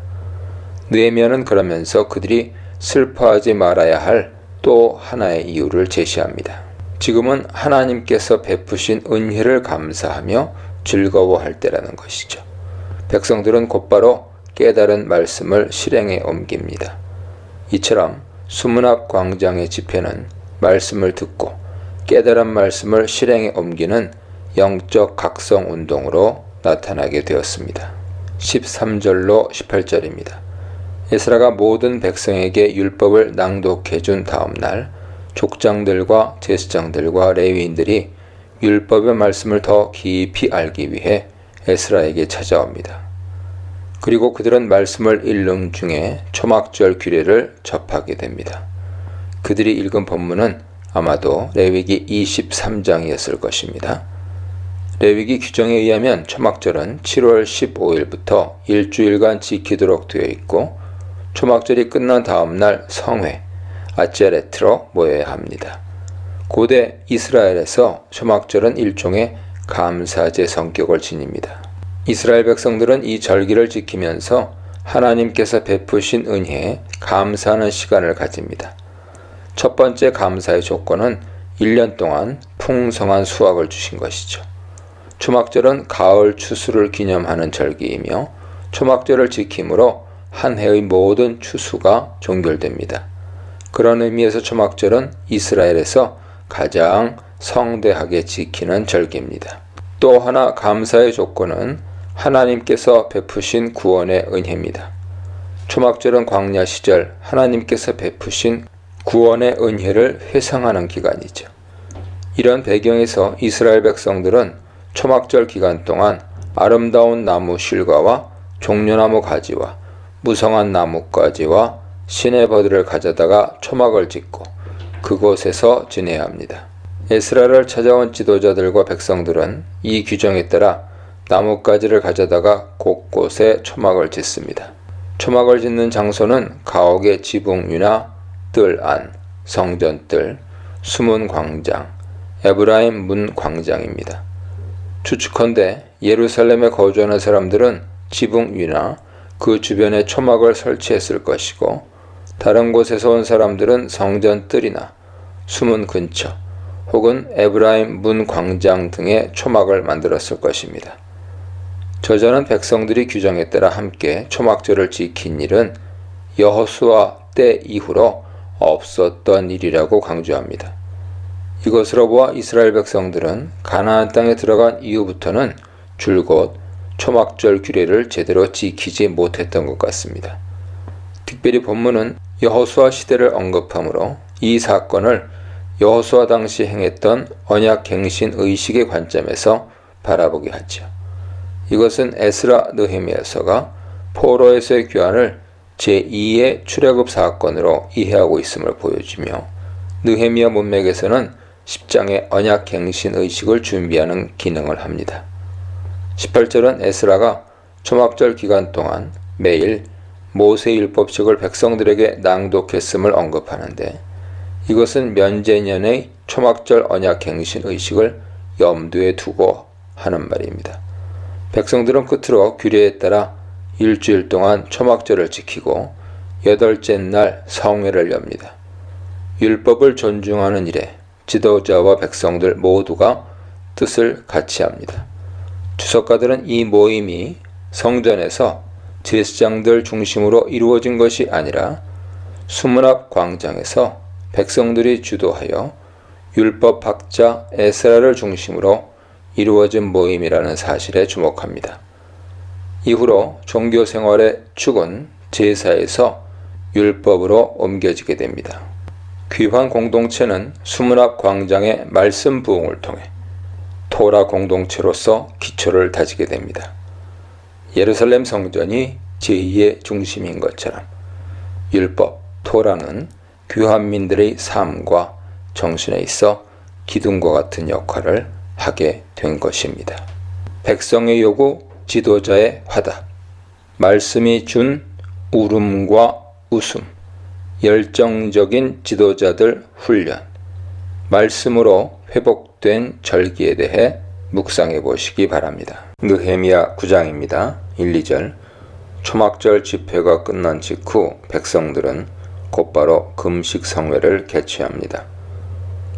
느헤미야는 그러면서 그들이 슬퍼하지 말아야 할 또 하나의 이유를 제시합니다. 지금은 하나님께서 베푸신 은혜를 감사하며 즐거워할 때라는 것이죠. 백성들은 곧바로 깨달은 말씀을 실행에 옮깁니다. 이처럼 수문 앞 광장의 집회는 말씀을 듣고 깨달은 말씀을 실행에 옮기는 영적 각성 운동으로 나타나게 되었습니다. 13절로 18절입니다. 에스라가 모든 백성에게 율법을 낭독해 준 다음 날 족장들과 제사장들과 레위인들이 율법의 말씀을 더 깊이 알기 위해 에스라에게 찾아옵니다. 그리고 그들은 말씀을 읽는 중에 초막절 규례를 접하게 됩니다. 그들이 읽은 본문은 아마도 레위기 23장이었을 것입니다. 레위기 규정에 의하면 초막절은 7월 15일부터 일주일간 지키도록 되어 있고 초막절이 끝난 다음 날 성회, 아제레트로 모여야 합니다. 고대 이스라엘에서 초막절은 일종의 감사제 성격을 지닙니다. 이스라엘 백성들은 이 절기를 지키면서 하나님께서 베푸신 은혜에 감사하는 시간을 가집니다. 첫 번째 감사의 조건은 1년 동안 풍성한 수확을 주신 것이죠. 초막절은 가을 추수를 기념하는 절기이며 초막절을 지킴으로 한 해의 모든 추수가 종결됩니다. 그런 의미에서 초막절은 이스라엘에서 가장 성대하게 지키는 절기입니다. 또 하나 감사의 조건은 하나님께서 베푸신 구원의 은혜입니다. 초막절은 광야 시절 하나님께서 베푸신 구원의 은혜를 회상하는 기간이죠. 이런 배경에서 이스라엘 백성들은 초막절 기간 동안 아름다운 나무 실과와 종려나무 가지와 무성한 나뭇가지와 시내버드를 가져다가 초막을 짓고 그곳에서 지내야 합니다. 에스라를 찾아온 지도자들과 백성들은 이 규정에 따라 나뭇가지를 가져다가 곳곳에 초막을 짓습니다. 초막을 짓는 장소는 가옥의 지붕 위나 뜰 안, 성전뜰, 수문 광장, 에브라임 문 광장입니다. 추측컨대 예루살렘에 거주하는 사람들은 지붕 위나 그 주변에 초막을 설치했을 것이고, 다른 곳에서 온 사람들은 성전 뜰이나 수문 근처 혹은 에브라임 문 광장 등에 초막을 만들었을 것입니다. 저자는 백성들이 규정에 따라 함께 초막절을 지킨 일은 여호수아 때 이후로 없었던 일이라고 강조합니다. 이것으로 보아 이스라엘 백성들은 가나안 땅에 들어간 이후부터는 줄곧 초막절 규례를 제대로 지키지 못했던 것 같습니다. 특별히 본문은 여호수아 시대를 언급하므로 이 사건을 여호수아 당시 행했던 언약갱신 의식의 관점에서 바라보게 하죠. 이것은 에스라 느헤미야서가 포로에서의 귀환을 제2의 출애굽 사건으로 이해하고 있음을 보여주며, 느헤미야 문맥에서는 10장의 언약갱신 의식을 준비하는 기능을 합니다. 18절은 에스라가 초막절 기간 동안 매일 모세율법책을 백성들에게 낭독했음을 언급하는데, 이것은 면제년의 초막절 언약갱신 의식을 염두에 두고 하는 말입니다. 백성들은 끝으로 규례에 따라 일주일 동안 초막절을 지키고 8째 날 성회를 엽니다. 율법을 존중하는 일에 지도자와 백성들 모두가 뜻을 같이 합니다. 주석가들은 이 모임이 성전에서 제사장들 중심으로 이루어진 것이 아니라 수문 앞 광장에서 백성들이 주도하여 율법학자 에스라를 중심으로 이루어진 모임이라는 사실에 주목합니다. 이후로 종교 생활의 축은 제사에서 율법으로 옮겨지게 됩니다. 귀환 공동체는 수문 앞 광장의 말씀 부흥을 통해 토라 공동체로서 기초를 다지게 됩니다. 예루살렘 성전이 제2의 중심인 것처럼 율법, 토라는 귀환민들의 삶과 정신에 있어 기둥과 같은 역할을 하게 된 것입니다. 백성의 요구, 지도자의 화답, 말씀이 준 울음과 웃음, 열정적인 지도자들 훈련, 말씀으로 회복된 절기에 대해 묵상해 보시기 바랍니다. 느헤미야 9장입니다. 1, 2절. 초막절 집회가 끝난 직후 백성들은 곧바로 금식 성회를 개최합니다.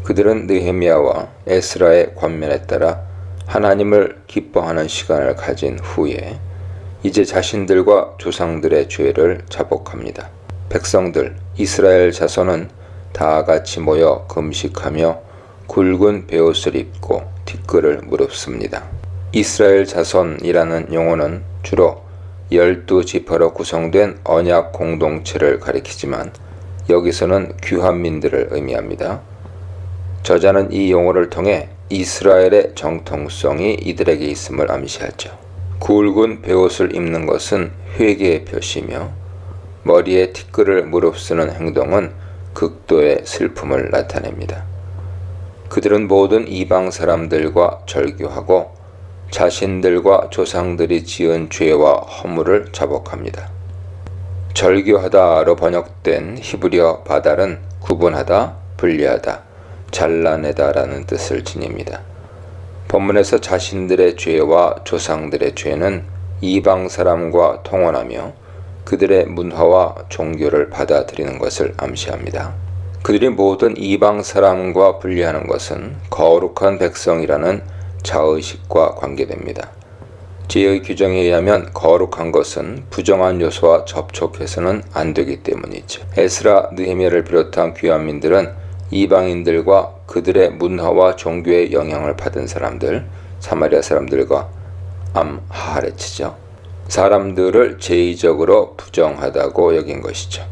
그들은 느헤미야와 에스라의 권면에 따라 하나님을 기뻐하는 시간을 가진 후에 이제 자신들과 조상들의 죄를 자복합니다. 백성들, 이스라엘 자손은 다 같이 모여 금식하며 굵은 베옷을 입고 티끌을 무릅습니다. 이스라엘 자손이라는 용어는 주로 12지파로 구성된 언약 공동체를 가리키지만 여기서는 귀환민들을 의미합니다. 저자는 이 용어를 통해 이스라엘의 정통성이 이들에게 있음을 암시하죠. 굵은 베옷을 입는 것은 회개의 표시며 머리에 티끌을 무릅쓰는 행동은 극도의 슬픔을 나타냅니다. 그들은 모든 이방 사람들과 절교하고 자신들과 조상들이 지은 죄와 허물을 자복합니다. 절교하다로 번역된 히브리어 바달은 구분하다, 분리하다, 잘라내다라는 뜻을 지닙니다. 본문에서 자신들의 죄와 조상들의 죄는 이방 사람과 통혼하며 그들의 문화와 종교를 받아들이는 것을 암시합니다. 그들이 모든 이방 사람과 분리하는 것은 거룩한 백성이라는 자의식과 관계됩니다. 죄의 규정에 의하면 거룩한 것은 부정한 요소와 접촉해서는 안 되기 때문이죠. 에스라, 느헤미야를 비롯한 귀환민들은 이방인들과 그들의 문화와 종교의 영향을 받은 사람들, 사마리아 사람들과 암하레치죠. 사람들을 제의적으로 부정하다고 여긴 것이죠.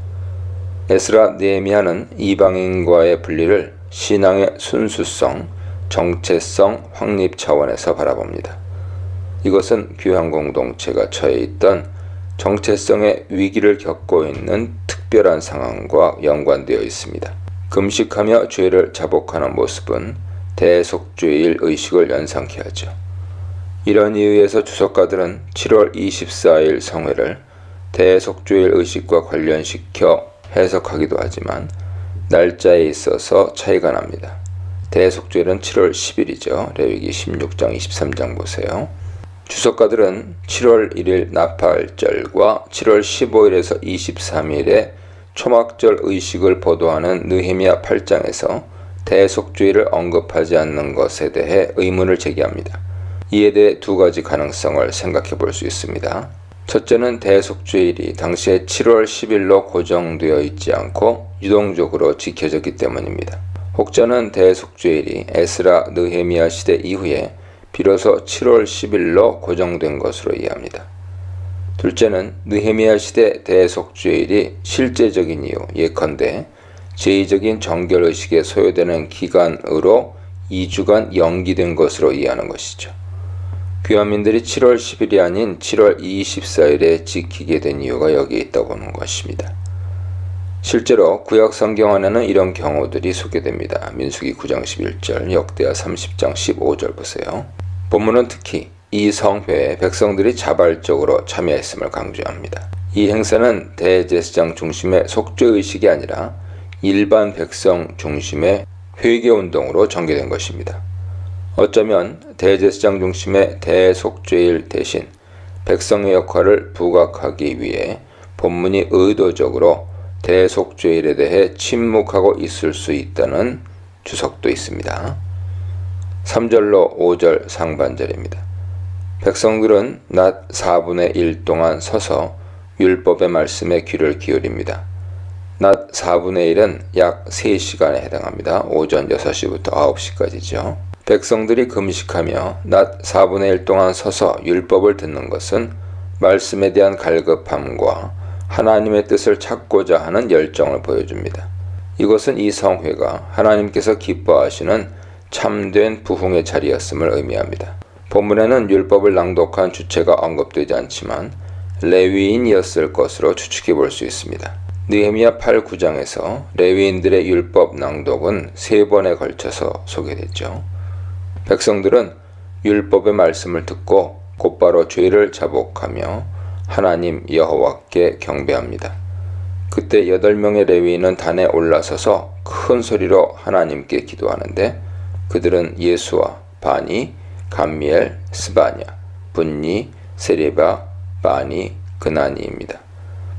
에스라, 느헤미야는 이방인과의 분리를 신앙의 순수성, 정체성 확립 차원에서 바라봅니다. 이것은 귀환 공동체가 처해 있던 정체성의 위기를 겪고 있는 특별한 상황과 연관되어 있습니다. 금식하며 죄를 자복하는 모습은 대속죄일 의식을 연상케 하죠. 이런 이유에서 주석가들은 7월 24일 성회를 대속죄일 의식과 관련시켜 해석하기도 하지만 날짜에 있어서 차이가 납니다. 대속죄일은 7월 10일이죠. 레위기 16장 23장 보세요. 주석가들은 7월 1일 나팔절과 7월 15일에서 23일에 초막절 의식을 보도하는 느헤미야 8장에서 대속죄일을 언급하지 않는 것에 대해 의문을 제기합니다. 이에 대해 두 가지 가능성을 생각해 볼 수 있습니다. 첫째는 대속죄일이 당시에 7월 10일로 고정되어 있지 않고 유동적으로 지켜졌기 때문입니다. 혹자는 대속죄일이 에스라 느헤미야 시대 이후에 비로소 7월 10일로 고정된 것으로 이해합니다. 둘째는 느헤미야 시대 대속죄일이 실제적인 이유, 예컨대 제의적인 정결의식에 소요되는 기간으로 2주간 연기된 것으로 이해하는 것이죠. 귀환민들이 7월 10일이 아닌 7월 24일에 지키게 된 이유가 여기에 있다고 보는 것입니다. 실제로 구약 성경 안에는 이런 경우들이 소개됩니다. 민수기 9장 11절, 역대하 30장 15절 보세요. 본문은 특히 이 성회에 백성들이 자발적으로 참여했음을 강조합니다. 이 행사는 대제사장 중심의 속죄의식이 아니라 일반 백성 중심의 회개운동으로 전개된 것입니다. 어쩌면 대제사장 중심의 대속죄일 대신 백성의 역할을 부각하기 위해 본문이 의도적으로 대속죄일에 대해 침묵하고 있을 수 있다는 주석도 있습니다. 3절로 5절 상반절입니다. 백성들은 낮 4분의 1 동안 서서 율법의 말씀에 귀를 기울입니다. 낮 4분의 1은 약 3시간에 해당합니다. 오전 6시부터 9시까지죠. 백성들이 금식하며 낮 4분의 1 동안 서서 율법을 듣는 것은 말씀에 대한 갈급함과 하나님의 뜻을 찾고자 하는 열정을 보여줍니다. 이것은 이 성회가 하나님께서 기뻐하시는 참된 부흥의 자리였음을 의미합니다. 본문에는 율법을 낭독한 주체가 언급되지 않지만 레위인이었을 것으로 추측해 볼 수 있습니다. 느헤미야 8, 9장에서 레위인들의 율법 낭독은 3번에 걸쳐서 소개됐죠. 백성들은 율법의 말씀을 듣고 곧바로 죄를 자복하며 하나님 여호와께 경배합니다. 그때 8명의 레위인은 단에 올라서서 큰 소리로 하나님께 기도하는데 그들은 예수와 바니, 감미엘, 스바냐, 분니, 세레바, 바니, 그나니입니다.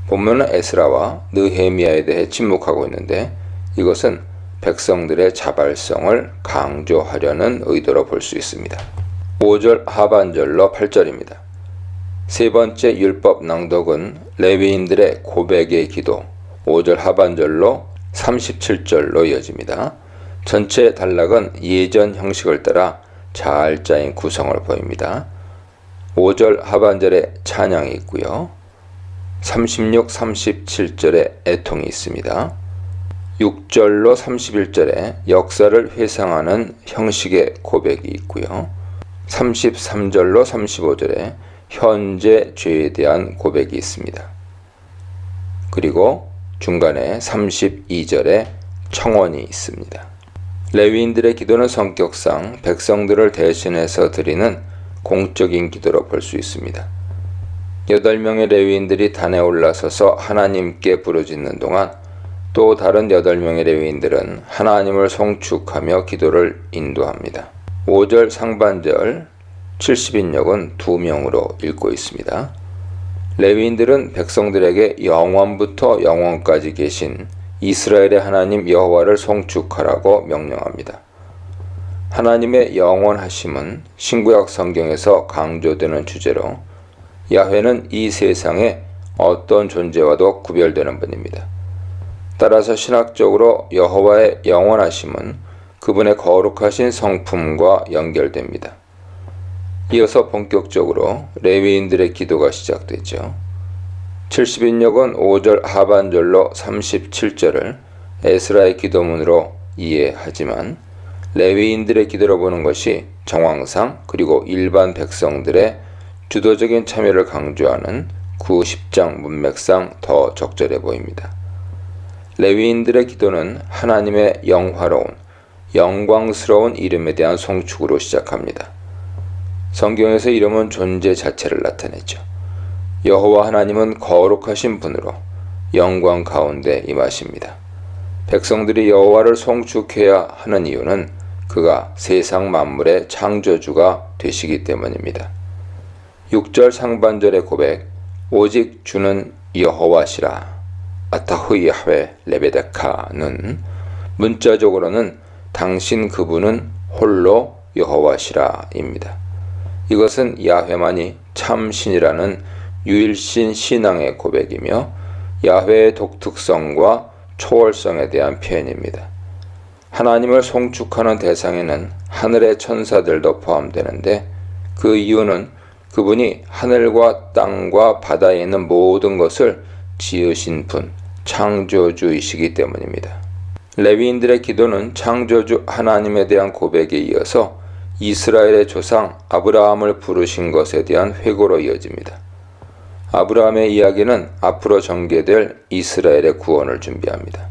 본문은 에스라와 느헤미야에 대해 침묵하고 있는데 이것은 백성들의 자발성을 강조하려는 의도로 볼 수 있습니다. 5절 하반절로 8절입니다. 세 번째 율법 낭독은 레위인들의 고백의 기도 5절 하반절로 37절로 이어집니다. 전체 단락은 예전 형식을 따라 잘 짜인 구성을 보입니다. 5절 하반절에 찬양이 있고요. 36, 37절에 애통이 있습니다. 6절로 31절에 역사를 회상하는 형식의 고백이 있고요. 33절로 35절에 현재 죄에 대한 고백이 있습니다. 그리고 중간에 32절에 청원이 있습니다. 레위인들의 기도는 성격상 백성들을 대신해서 드리는 공적인 기도로 볼 수 있습니다. 8명의 레위인들이 단에 올라서서 하나님께 부르짖는 동안 또 다른 8명의 레위인들은 하나님을 송축하며 기도를 인도합니다. 5절 상반절 70인역은 2명으로 읽고 있습니다. 레위인들은 백성들에게 영원부터 영원까지 계신 이스라엘의 하나님 여호와를 송축하라고 명령합니다. 하나님의 영원하심은 신구약 성경에서 강조되는 주제로 야훼는 이 세상의 어떤 존재와도 구별되는 분입니다. 따라서 신학적으로 여호와의 영원하심은 그분의 거룩하신 성품과 연결됩니다. 이어서 본격적으로 레위인들의 기도가 시작되죠. 70인역은 5절 하반절로 37절을 에스라의 기도문으로 이해하지만 레위인들의 기도로 보는 것이 정황상 그리고 일반 백성들의 주도적인 참여를 강조하는 9, 10장 문맥상 더 적절해 보입니다. 레위인들의 기도는 하나님의 영화로운 영광스러운 이름에 대한 송축으로 시작합니다. 성경에서 이름은 존재 자체를 나타내죠. 여호와 하나님은 거룩하신 분으로 영광 가운데 임하십니다. 백성들이 여호와를 송축해야 하는 이유는 그가 세상 만물의 창조주가 되시기 때문입니다. 6절 상반절의 고백, 오직 주는 여호와시라 아타후 야훼 레베데카는 문자적으로는 당신 그분은 홀로 여호와시라입니다. 이것은 야훼만이 참신이라는 유일신 신앙의 고백이며 야훼의 독특성과 초월성에 대한 표현입니다. 하나님을 송축하는 대상에는 하늘의 천사들도 포함되는데 그 이유는 그분이 하늘과 땅과 바다에 있는 모든 것을 지으신 분, 창조주이시기 때문입니다. 레위인들의 기도는 창조주 하나님에 대한 고백에 이어서 이스라엘의 조상 아브라함을 부르신 것에 대한 회고로 이어집니다. 아브라함의 이야기는 앞으로 전개될 이스라엘의 구원을 준비합니다.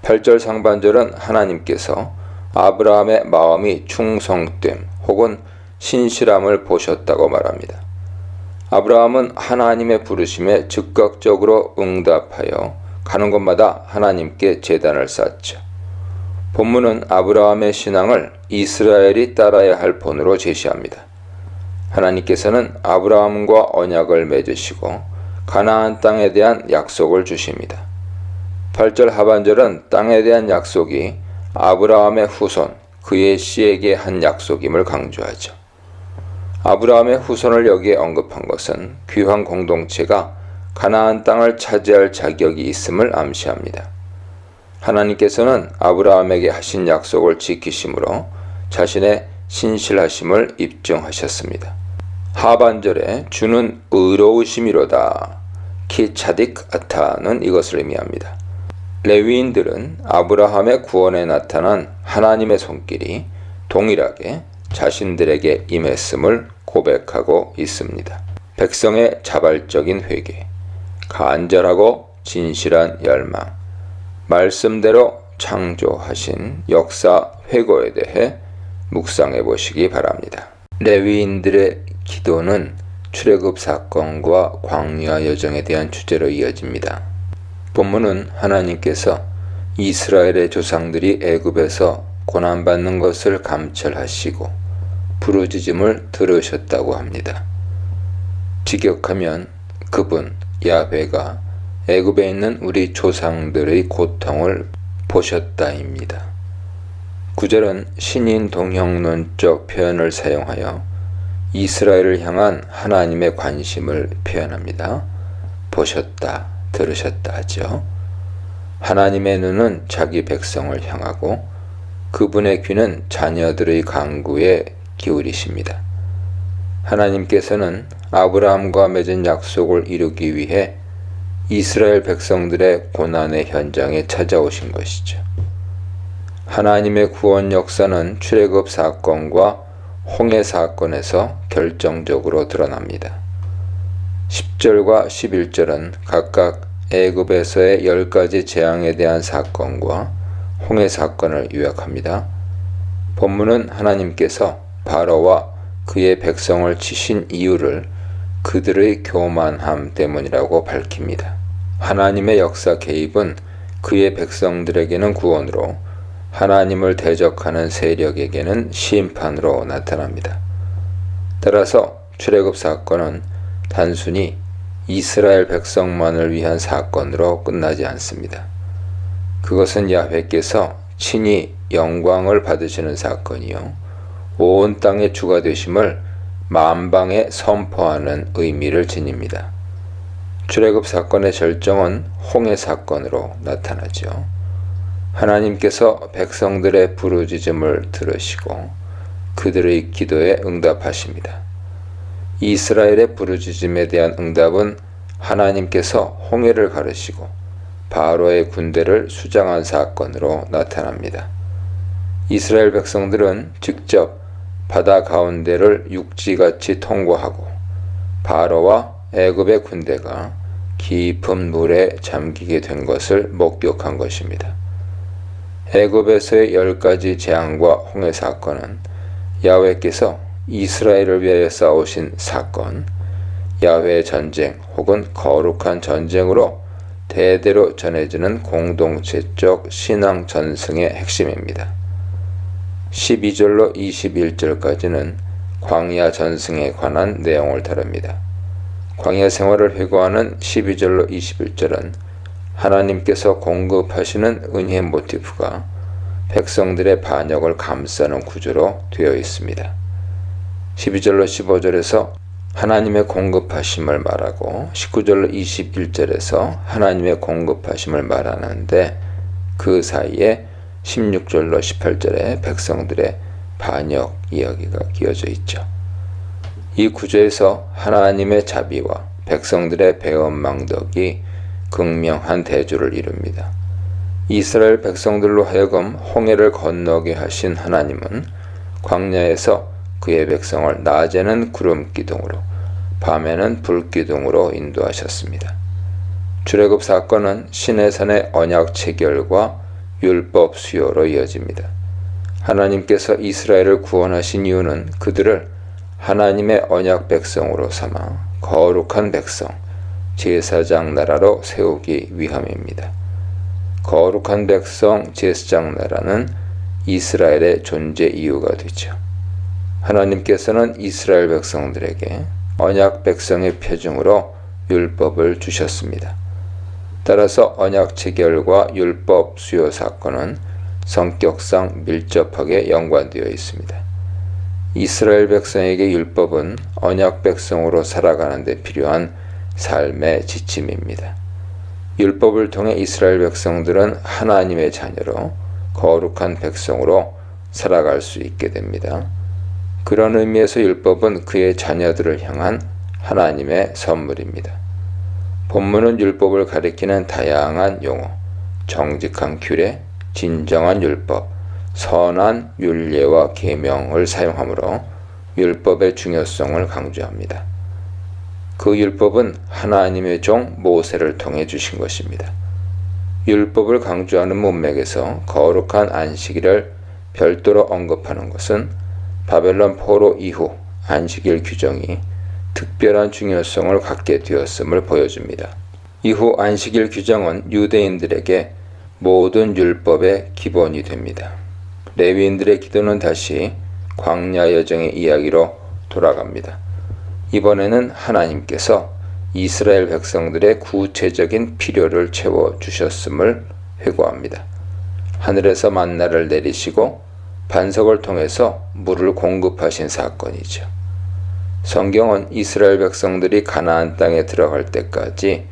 8절 상반절은 하나님께서 아브라함의 마음이 충성됨 혹은 신실함을 보셨다고 말합니다. 아브라함은 하나님의 부르심에 즉각적으로 응답하여 가는 곳마다 하나님께 제단을 쌓죠. 본문은 아브라함의 신앙을 이스라엘이 따라야 할 본으로 제시합니다. 하나님께서는 아브라함과 언약을 맺으시고 가나안 땅에 대한 약속을 주십니다. 8절 하반절은 땅에 대한 약속이 아브라함의 후손, 그의 씨에게 한 약속임을 강조하죠. 아브라함의 후손을 여기에 언급한 것은 귀환 공동체가 가나안 땅을 차지할 자격이 있음을 암시합니다. 하나님께서는 아브라함에게 하신 약속을 지키심으로 자신의 신실하심을 입증하셨습니다. 하반절에 주는 의로우심이로다 키 차딕 아타는 이것을 의미합니다. 레위인들은 아브라함의 구원에 나타난 하나님의 손길이 동일하게 자신들에게 임했음을 고백하고 있습니다. 백성의 자발적인 회개, 간절하고 진실한 열망, 말씀대로 창조하신 역사 회고에 대해 묵상해 보시기 바랍니다. 레위인들의 기도는 출애굽 사건과 광야 여정에 대한 주제로 이어집니다. 본문은 하나님께서 이스라엘의 조상들이 애굽에서 고난받는 것을 감찰하시고 부르짖음을 들으셨다고 합니다. 직역하면 그분 야훼가 애굽에 있는 우리 조상들의 고통을 보셨다입니다. 9절은 신인 동형론적 표현을 사용하여 이스라엘을 향한 하나님의 관심을 표현합니다. 보셨다, 들으셨다 하죠. 하나님의 눈은 자기 백성을 향하고 그분의 귀는 자녀들의 간구에 기울이십니다. 하나님께서는 아브라함과 맺은 약속을 이루기 위해 이스라엘 백성들의 고난의 현장에 찾아오신 것이죠. 하나님의 구원 역사는 출애굽 사건과 홍해 사건에서 결정적으로 드러납니다. 10절과 11절은 각각 애굽에서의 10가지 재앙에 대한 사건과 홍해 사건을 요약합니다. 본문은 하나님께서 바로와 그의 백성을 치신 이유를 그들의 교만함 때문이라고 밝힙니다. 하나님의 역사 개입은 그의 백성들에게는 구원으로 하나님을 대적하는 세력에게는 심판으로 나타납니다. 따라서 출애굽 사건은 단순히 이스라엘 백성만을 위한 사건으로 끝나지 않습니다. 그것은 야훼께서 친히 영광을 받으시는 사건이요 온 땅의 주가 되심을 만방에 선포하는 의미를 지닙니다. 출애굽 사건의 절정은 홍해 사건으로 나타나죠. 하나님께서 백성들의 부르짖음을 들으시고 그들의 기도에 응답하십니다. 이스라엘의 부르짖음에 대한 응답은 하나님께서 홍해를 가르시고 바로의 군대를 수장한 사건으로 나타납니다. 이스라엘 백성들은 직접 바다 가운데를 육지같이 통과하고 바로와 애굽의 군대가 깊은 물에 잠기게 된 것을 목격한 것입니다. 애굽에서의 10가지 재앙과 홍해 사건은 야훼께서 이스라엘을 위하여 싸우신 사건, 야훼 전쟁 혹은 거룩한 전쟁으로 대대로 전해지는 공동체적 신앙 전승의 핵심입니다. 12절로 21절까지는 광야 전승에 관한 내용을 다룹니다. 광야 생활을 회고하는 12절로 21절은 하나님께서 공급하시는 은혜 모티프가 백성들의 반역을 감싸는 구조로 되어 있습니다. 12절로 15절에서 하나님의 공급하심을 말하고 19절로 21절에서 하나님의 공급하심을 말하는데 그 사이에 16절로 18절에 백성들의 반역 이야기가 끼어져 있죠. 이 구조에서 하나님의 자비와 백성들의 배은망덕이 극명한 대조를 이룹니다. 이스라엘 백성들로 하여금 홍해를 건너게 하신 하나님은 광야에서 그의 백성을 낮에는 구름 기둥으로 밤에는 불 기둥으로 인도하셨습니다. 출애굽 사건은 시내산의 언약 체결과 율법 수요로 이어집니다. 하나님께서 이스라엘을 구원하신 이유는 그들을 하나님의 언약 백성으로 삼아 거룩한 백성, 제사장 나라로 세우기 위함입니다. 거룩한 백성, 제사장 나라는 이스라엘의 존재 이유가 되죠. 하나님께서는 이스라엘 백성들에게 언약 백성의 표징으로 율법을 주셨습니다. 따라서 언약 체결과 율법 수요 사건은 성격상 밀접하게 연관되어 있습니다. 이스라엘 백성에게 율법은 언약 백성으로 살아가는 데 필요한 삶의 지침입니다. 율법을 통해 이스라엘 백성들은 하나님의 자녀로 거룩한 백성으로 살아갈 수 있게 됩니다. 그런 의미에서 율법은 그의 자녀들을 향한 하나님의 선물입니다. 본문은 율법을 가리키는 다양한 용어, 정직한 규례, 진정한 율법, 선한 율례와 계명을 사용하므로 율법의 중요성을 강조합니다. 그 율법은 하나님의 종 모세를 통해 주신 것입니다. 율법을 강조하는 문맥에서 거룩한 안식일을 별도로 언급하는 것은 바벨론 포로 이후 안식일 규정이 특별한 중요성을 갖게 되었음을 보여줍니다. 이후 안식일 규정은 유대인들에게 모든 율법의 기본이 됩니다. 레위인들의 기도는 다시 광야 여정의 이야기로 돌아갑니다. 이번에는 하나님께서 이스라엘 백성들의 구체적인 필요를 채워주셨음을 회고합니다. 하늘에서 만나를 내리시고 반석을 통해서 물을 공급하신 사건이죠. 성경은 이스라엘 백성들이 가나안 땅에 들어갈 때까지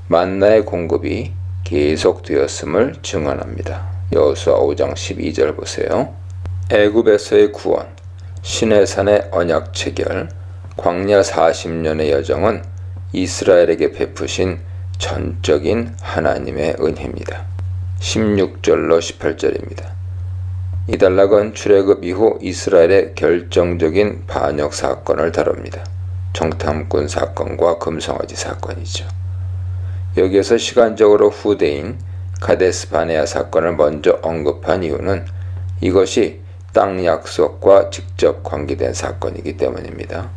만나의 공급이 계속되었음을 증언합니다. 여호수아 5장 12절 보세요. 애굽에서의 구원, 시내산의 언약 체결, 광야 40년의 여정은 이스라엘에게 베푸신 전적인 하나님의 은혜입니다. 16절로 18절입니다. 이 단락은 출애굽 이후 이스라엘의 결정적인 반역 사건을 다룹니다. 정탐꾼 사건과 금송아지 사건이죠. 여기에서 시간적으로 후대인 가데스 바네아 사건을 먼저 언급한 이유는 이것이 땅 약속과 직접 관계된 사건이기 때문입니다.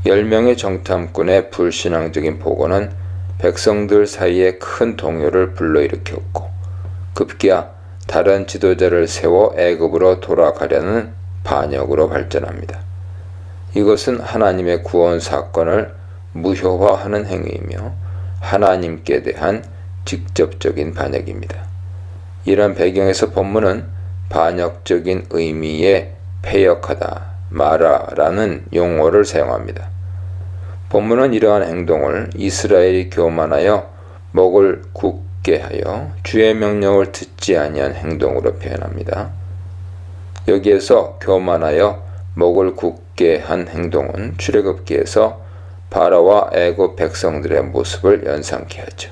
10명의 정탐꾼의 불신앙적인 보고는 백성들 사이에 큰 동요를 불러일으켰고 급기야 다른 지도자를 세워 애굽으로 돌아가려는 반역으로 발전합니다. 이것은 하나님의 구원 사건을 무효화하는 행위이며 하나님께 대한 직접적인 반역입니다. 이런 배경에서 본문은 반역적인 의미의 패역하다, 마라라는 용어를 사용합니다. 본문은 이러한 행동을 이스라엘이 교만하여 목을 굳게 하여 주의 명령을 듣지 아니한 행동으로 표현합니다. 여기에서 교만하여 목을 굳게 한 행동은 출애굽기에서 바로와 애굽 백성들의 모습을 연상케 하죠.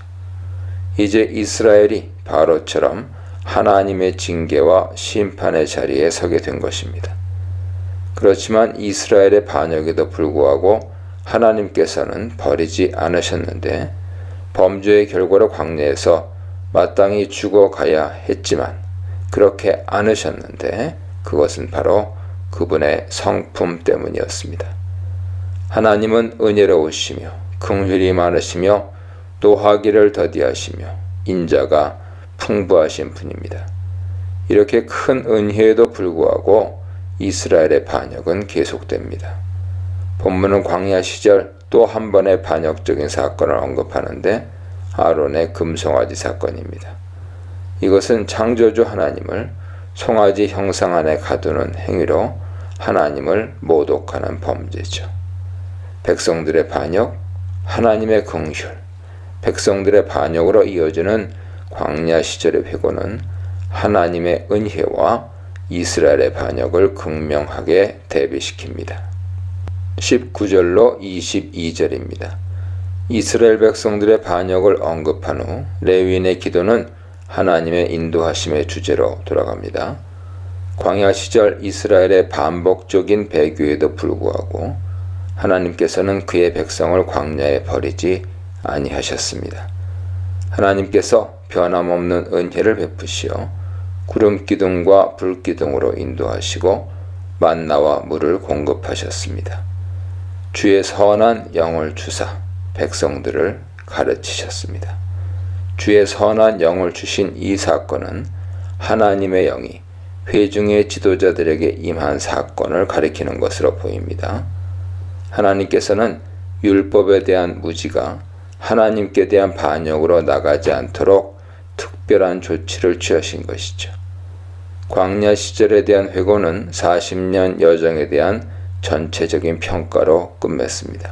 이제 이스라엘이 바로처럼 하나님의 징계와 심판의 자리에 서게 된 것입니다. 그렇지만 이스라엘의 반역에도 불구하고 하나님께서는 버리지 않으셨는데 범죄의 결과로 광야에서 마땅히 죽어가야 했지만 그렇게 않으셨는데 그것은 바로 그분의 성품 때문이었습니다. 하나님은 은혜로우시며 긍휼이 많으시며 노하기를 더디하시며 인자가 풍부하신 분입니다. 이렇게 큰 은혜에도 불구하고 이스라엘의 반역은 계속됩니다. 본문은 광야 시절 또 한 번의 반역적인 사건을 언급하는데 아론의 금송아지 사건입니다. 이것은 창조주 하나님을 송아지 형상 안에 가두는 행위로 하나님을 모독하는 범죄죠. 백성들의 반역, 하나님의 긍휼, 백성들의 반역으로 이어지는 광야 시절의 회고는 하나님의 은혜와 이스라엘의 반역을 극명하게 대비시킵니다. 19절로 22절입니다. 이스라엘 백성들의 반역을 언급한 후 레위인의 기도는 하나님의 인도하심의 주제로 돌아갑니다. 광야 시절 이스라엘의 반복적인 배교에도 불구하고 하나님께서는 그의 백성을 광야에 버리지 아니하셨습니다. 하나님께서 변함없는 은혜를 베푸시어 구름기둥과 불기둥으로 인도하시고 만나와 물을 공급하셨습니다. 주의 선한 영을 주사 백성들을 가르치셨습니다. 주의 선한 영을 주신 이 사건은 하나님의 영이 회중의 지도자들에게 임한 사건을 가리키는 것으로 보입니다. 하나님께서는 율법에 대한 무지가 하나님께 대한 반역으로 나가지 않도록 특별한 조치를 취하신 것이죠. 광야 시절에 대한 회고는 40년 여정에 대한 전체적인 평가로 끝맺습니다.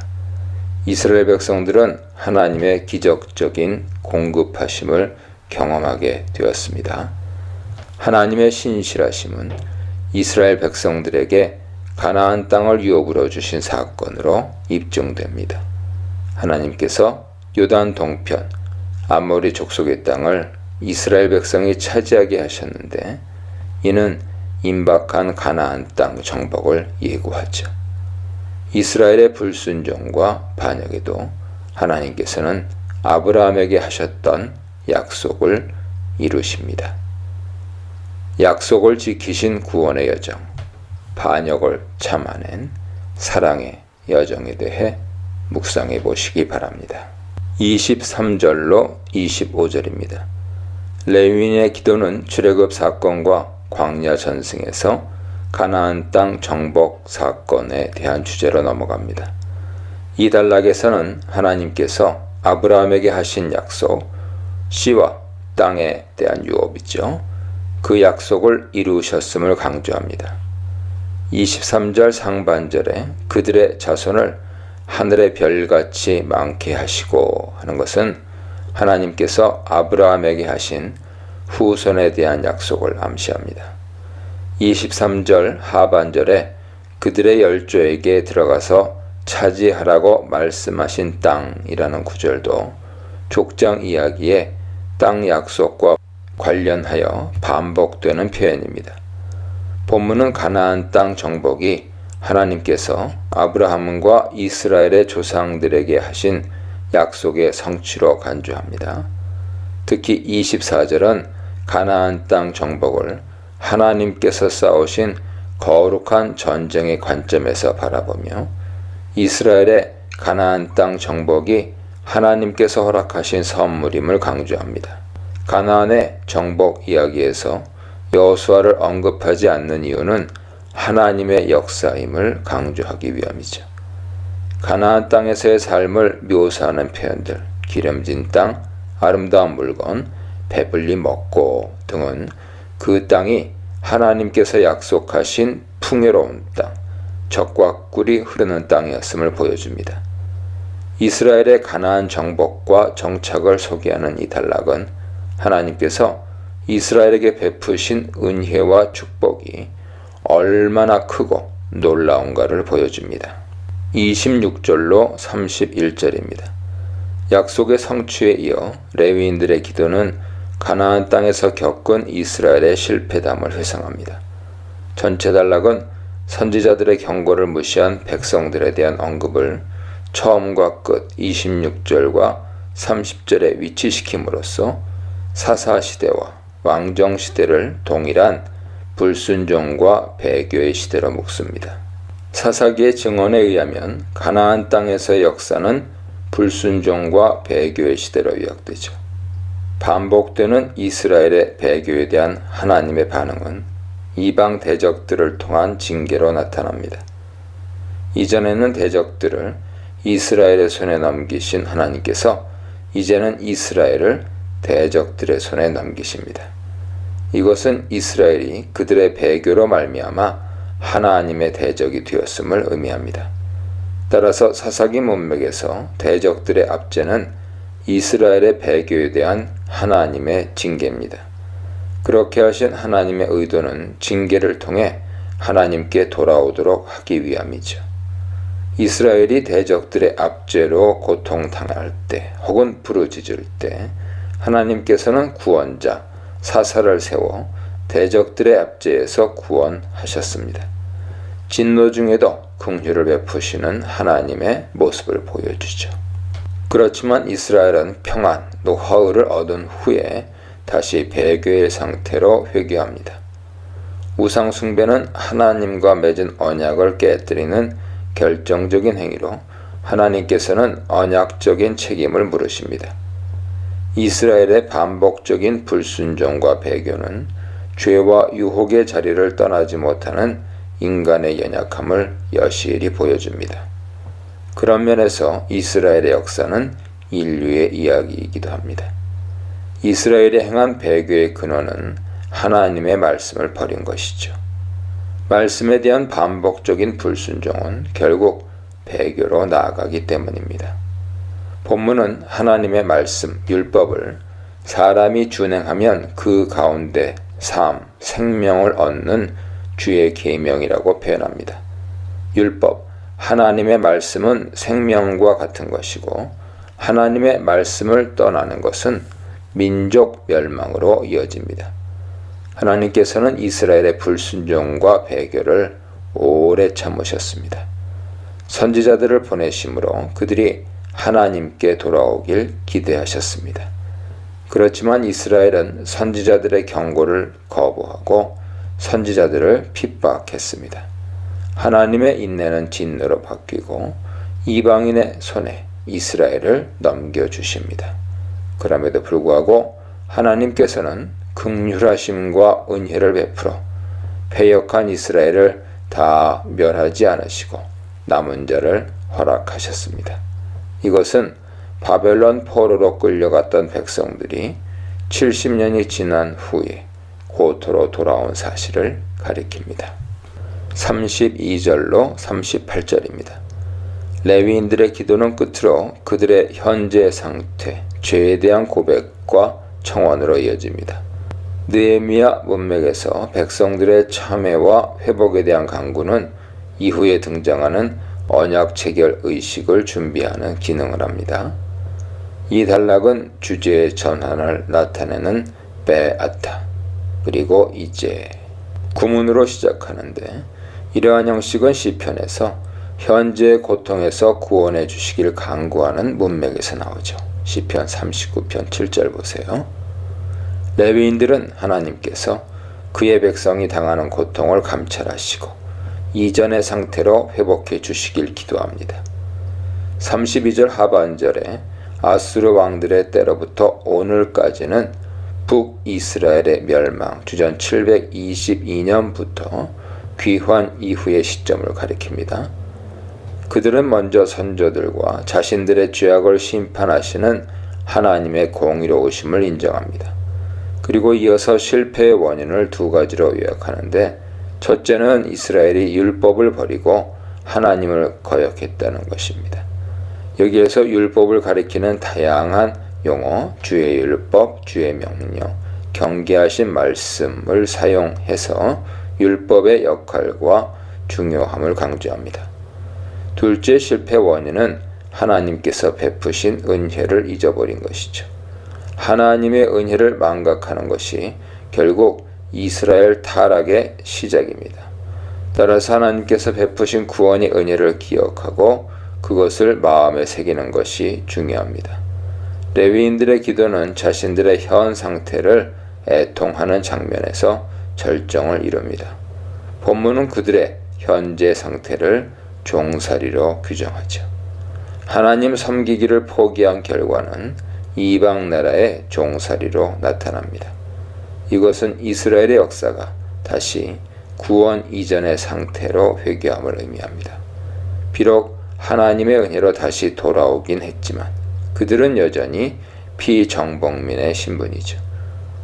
이스라엘 백성들은 하나님의 기적적인 공급하심을 경험하게 되었습니다. 하나님의 신실하심은 이스라엘 백성들에게 가나안 땅을 유업으로 주신 사건으로 입증됩니다. 하나님께서 요단 동편 아모리 족속의 땅을 이스라엘 백성이 차지하게 하셨는데 이는 임박한 가나안 땅 정복을 예고하죠. 이스라엘의 불순종과 반역에도 하나님께서는 아브라함에게 하셨던 약속을 이루십니다. 약속을 지키신 구원의 여정, 반역을 참아낸 사랑의 여정에 대해 묵상해 보시기 바랍니다. 23절로 25절입니다. 레위인의 기도는 출애굽 사건과 광야 전승에서 가나안 땅 정복 사건에 대한 주제로 넘어갑니다. 이 단락에서는 하나님께서 아브라함에게 하신 약속, 씨와 땅에 대한 유업이죠. 그 약속을 이루셨음을 강조합니다. 23절 상반절에 그들의 자손을 하늘의 별같이 많게 하시고 하는 것은 하나님께서 아브라함에게 하신 후손에 대한 약속을 암시합니다. 23절 하반절에 그들의 열조에게 들어가서 차지하라고 말씀하신 땅이라는 구절도 족장 이야기의 땅 약속과 관련하여 반복되는 표현입니다. 본문은 가나안 땅 정복이 하나님께서 아브라함과 이스라엘의 조상들에게 하신 약속의 성취로 간주합니다. 특히 24절은 가나안 땅 정복을 하나님께서 쌓으신 거룩한 전쟁의 관점에서 바라보며 이스라엘의 가나안 땅 정복이 하나님께서 허락하신 선물임을 강조합니다. 가나안의 정복 이야기에서 여호수아를 언급하지 않는 이유는 하나님의 역사임을 강조하기 위함이죠. 가나안 땅에서의 삶을 묘사하는 표현들, 기름진 땅, 아름다운 물건, 배불리 먹고 등은 그 땅이 하나님께서 약속하신 풍요로운 땅, 젖과 꿀이 흐르는 땅이었음을 보여줍니다. 이스라엘의 가나안 정복과 정착을 소개하는 이 단락은 하나님께서 이스라엘에게 베푸신 은혜와 축복이 얼마나 크고 놀라운가를 보여줍니다. 26절로 31절입니다. 약속의 성취에 이어 레위인들의 기도는 가나안 땅에서 겪은 이스라엘의 실패담을 회상합니다. 전체 단락은 선지자들의 경고를 무시한 백성들에 대한 언급을 처음과 끝 26절과 30절에 위치시킴으로써 사사시대와 왕정 시대를 동일한 불순종과 배교의 시대로 묵습니다. 사사기의 증언에 의하면 가나안 땅에서의 역사는 불순종과 배교의 시대로 요약되죠. 반복되는 이스라엘의 배교에 대한 하나님의 반응은 이방 대적들을 통한 징계로 나타납니다. 이전에는 대적들을 이스라엘의 손에 넘기신 하나님께서 이제는 이스라엘을 대적들의 손에 넘기십니다. 이것은 이스라엘이 그들의 배교로 말미암아 하나님의 대적이 되었음을 의미합니다. 따라서 사사기 문맥에서 대적들의 압제는 이스라엘의 배교에 대한 하나님의 징계입니다. 그렇게 하신 하나님의 의도는 징계를 통해 하나님께 돌아오도록 하기 위함이죠. 이스라엘이 대적들의 압제로 고통당할 때 혹은 부르짖을 때 하나님께서는 구원자, 사사를 세워 대적들의 압제에서 구원하셨습니다. 진노 중에도 긍휼을 베푸시는 하나님의 모습을 보여주죠. 그렇지만 이스라엘은 평안, 노하우를 얻은 후에 다시 배교의 상태로 회귀합니다. 우상 숭배는 하나님과 맺은 언약을 깨뜨리는 결정적인 행위로 하나님께서는 언약적인 책임을 물으십니다. 이스라엘의 반복적인 불순종과 배교는 죄와 유혹의 자리를 떠나지 못하는 인간의 연약함을 여실히 보여줍니다. 그런 면에서 이스라엘의 역사는 인류의 이야기이기도 합니다. 이스라엘이 행한 배교의 근원은 하나님의 말씀을 버린 것이죠. 말씀에 대한 반복적인 불순종은 결국 배교로 나아가기 때문입니다. 본문은 하나님의 말씀, 율법을 사람이 준행하면 그 가운데 삶, 생명을 얻는 주의 계명이라고 표현합니다. 율법, 하나님의 말씀은 생명과 같은 것이고 하나님의 말씀을 떠나는 것은 민족 멸망으로 이어집니다. 하나님께서는 이스라엘의 불순종과 배교를 오래 참으셨습니다. 선지자들을 보내심으로 그들이 하나님께 돌아오길 기대하셨습니다. 그렇지만 이스라엘은 선지자들의 경고를 거부하고 선지자들을 핍박했습니다. 하나님의 인내는 진노로 바뀌고 이방인의 손에 이스라엘을 넘겨주십니다. 그럼에도 불구하고 하나님께서는 긍휼하심과 은혜를 베풀어 패역한 이스라엘을 다 멸하지 않으시고 남은 자를 허락하셨습니다. 이것은 바벨론 포로로 끌려갔던 백성들이 70년이 지난 후에 고토로 돌아온 사실을 가리킵니다. 32절로 38절입니다. 레위인들의 기도는 끝으로 그들의 현재 상태, 죄에 대한 고백과 청원으로 이어집니다. 느헤미야 문맥에서 백성들의 참회와 회복에 대한 간구는 이후에 등장하는 언약 체결 의식을 준비하는 기능을 합니다. 이 단락은 주제의 전환을 나타내는 베아타 그리고 이제 구문으로 시작하는데 이러한 형식은 시편에서 현재의 고통에서 구원해 주시길 간구하는 문맥에서 나오죠. 시편 39편 7절 보세요. 레위인들은 하나님께서 그의 백성이 당하는 고통을 감찰하시고 이전의 상태로 회복해 주시길 기도합니다. 32절 하반절에 아수르 왕들의 때로부터 오늘까지는 북이스라엘의 멸망, 주전 722년부터 귀환 이후의 시점을 가리킵니다. 그들은 먼저 선조들과 자신들의 죄악을 심판하시는 하나님의 공의로우심을 인정합니다. 그리고 이어서 실패의 원인을 두 가지로 요약하는데 첫째는 이스라엘이 율법을 버리고 하나님을 거역했다는 것입니다. 여기에서 율법을 가리키는 다양한 용어, 주의 율법, 주의 명령, 경계하신 말씀을 사용해서 율법의 역할과 중요함을 강조합니다. 둘째 실패 원인은 하나님께서 베푸신 은혜를 잊어버린 것이죠. 하나님의 은혜를 망각하는 것이 결국 이스라엘 타락의 시작입니다. 따라서 하나님께서 베푸신 구원의 은혜를 기억하고 그것을 마음에 새기는 것이 중요합니다. 레위인들의 기도는 자신들의 현 상태를 애통하는 장면에서 절정을 이룹니다. 본문은 그들의 현재 상태를 종살이로 규정하죠. 하나님 섬기기를 포기한 결과는 이방 나라의 종살이로 나타납니다. 이것은 이스라엘의 역사가 다시 구원 이전의 상태로 회귀함을 의미합니다. 비록 하나님의 은혜로 다시 돌아오긴 했지만 그들은 여전히 피정복민의 신분이죠.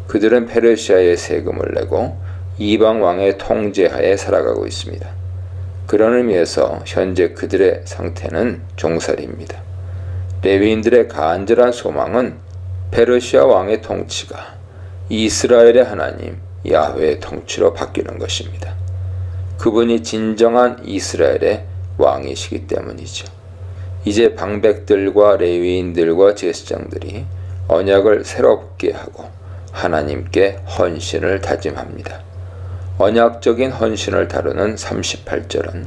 그들은 페르시아에 세금을 내고 이방 왕의 통제하에 살아가고 있습니다. 그런 의미에서 현재 그들의 상태는 종살이입니다. 레위인들의 간절한 소망은 페르시아 왕의 통치가 이스라엘의 하나님 야훼의 통치로 바뀌는 것입니다. 그분이 진정한 이스라엘의 왕이시기 때문이죠. 이제 방백들과 레위인들과 제사장들이 언약을 새롭게 하고 하나님께 헌신을 다짐합니다. 언약적인 헌신을 다루는 38절은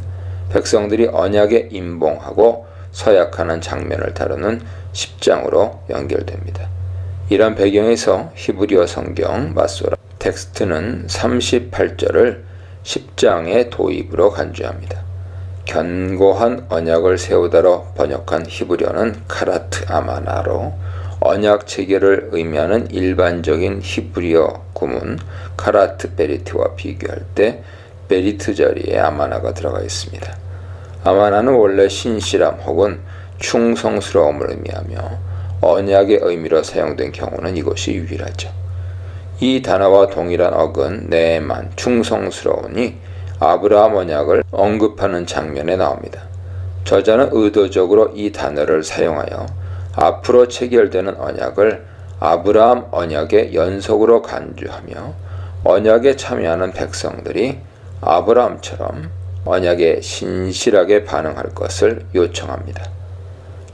백성들이 언약에 임봉하고 서약하는 장면을 다루는 10장으로 연결됩니다. 이런 배경에서 히브리어 성경 마소라 텍스트는 38절을 10장의 도입으로 간주합니다. 견고한 언약을 세우다로 번역한 히브리어는 카라트 아마나로 언약 체계를 의미하는 일반적인 히브리어 구문 카라트 베리트와 비교할 때 베리트 자리에 아마나가 들어가 있습니다. 아마나는 원래 신실함 혹은 충성스러움을 의미하며 언약의 의미로 사용된 경우는 이것이 유일하죠. 이 단어와 동일한 어근 네만 충성스러우니 아브라함 언약을 언급하는 장면에 나옵니다. 저자는 의도적으로 이 단어를 사용하여 앞으로 체결되는 언약을 아브라함 언약의 연속으로 간주하며 언약에 참여하는 백성들이 아브라함처럼 언약에 신실하게 반응할 것을 요청합니다.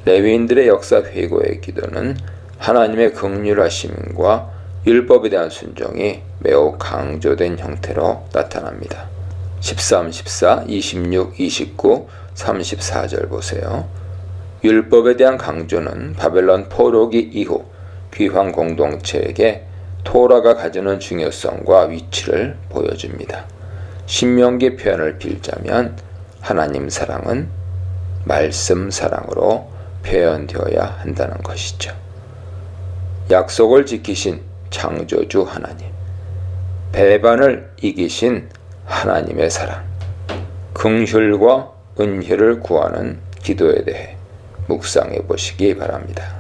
레위인들의 역사 회고의 기도는 하나님의 긍휼하심과 율법에 대한 순종이 매우 강조된 형태로 나타납니다. 13, 14, 26, 29, 34절 보세요. 율법에 대한 강조는 바벨론 포로기 이후 귀환 공동체에게 토라가 가지는 중요성과 위치를 보여줍니다. 신명기 표현을 빌자면 하나님 사랑은 말씀 사랑으로 표현되어야 한다는 것이죠. 약속을 지키신 창조주 하나님, 배반을 이기신 하나님의 사랑, 긍휼과 은혜를 구하는 기도에 대해 묵상해 보시기 바랍니다.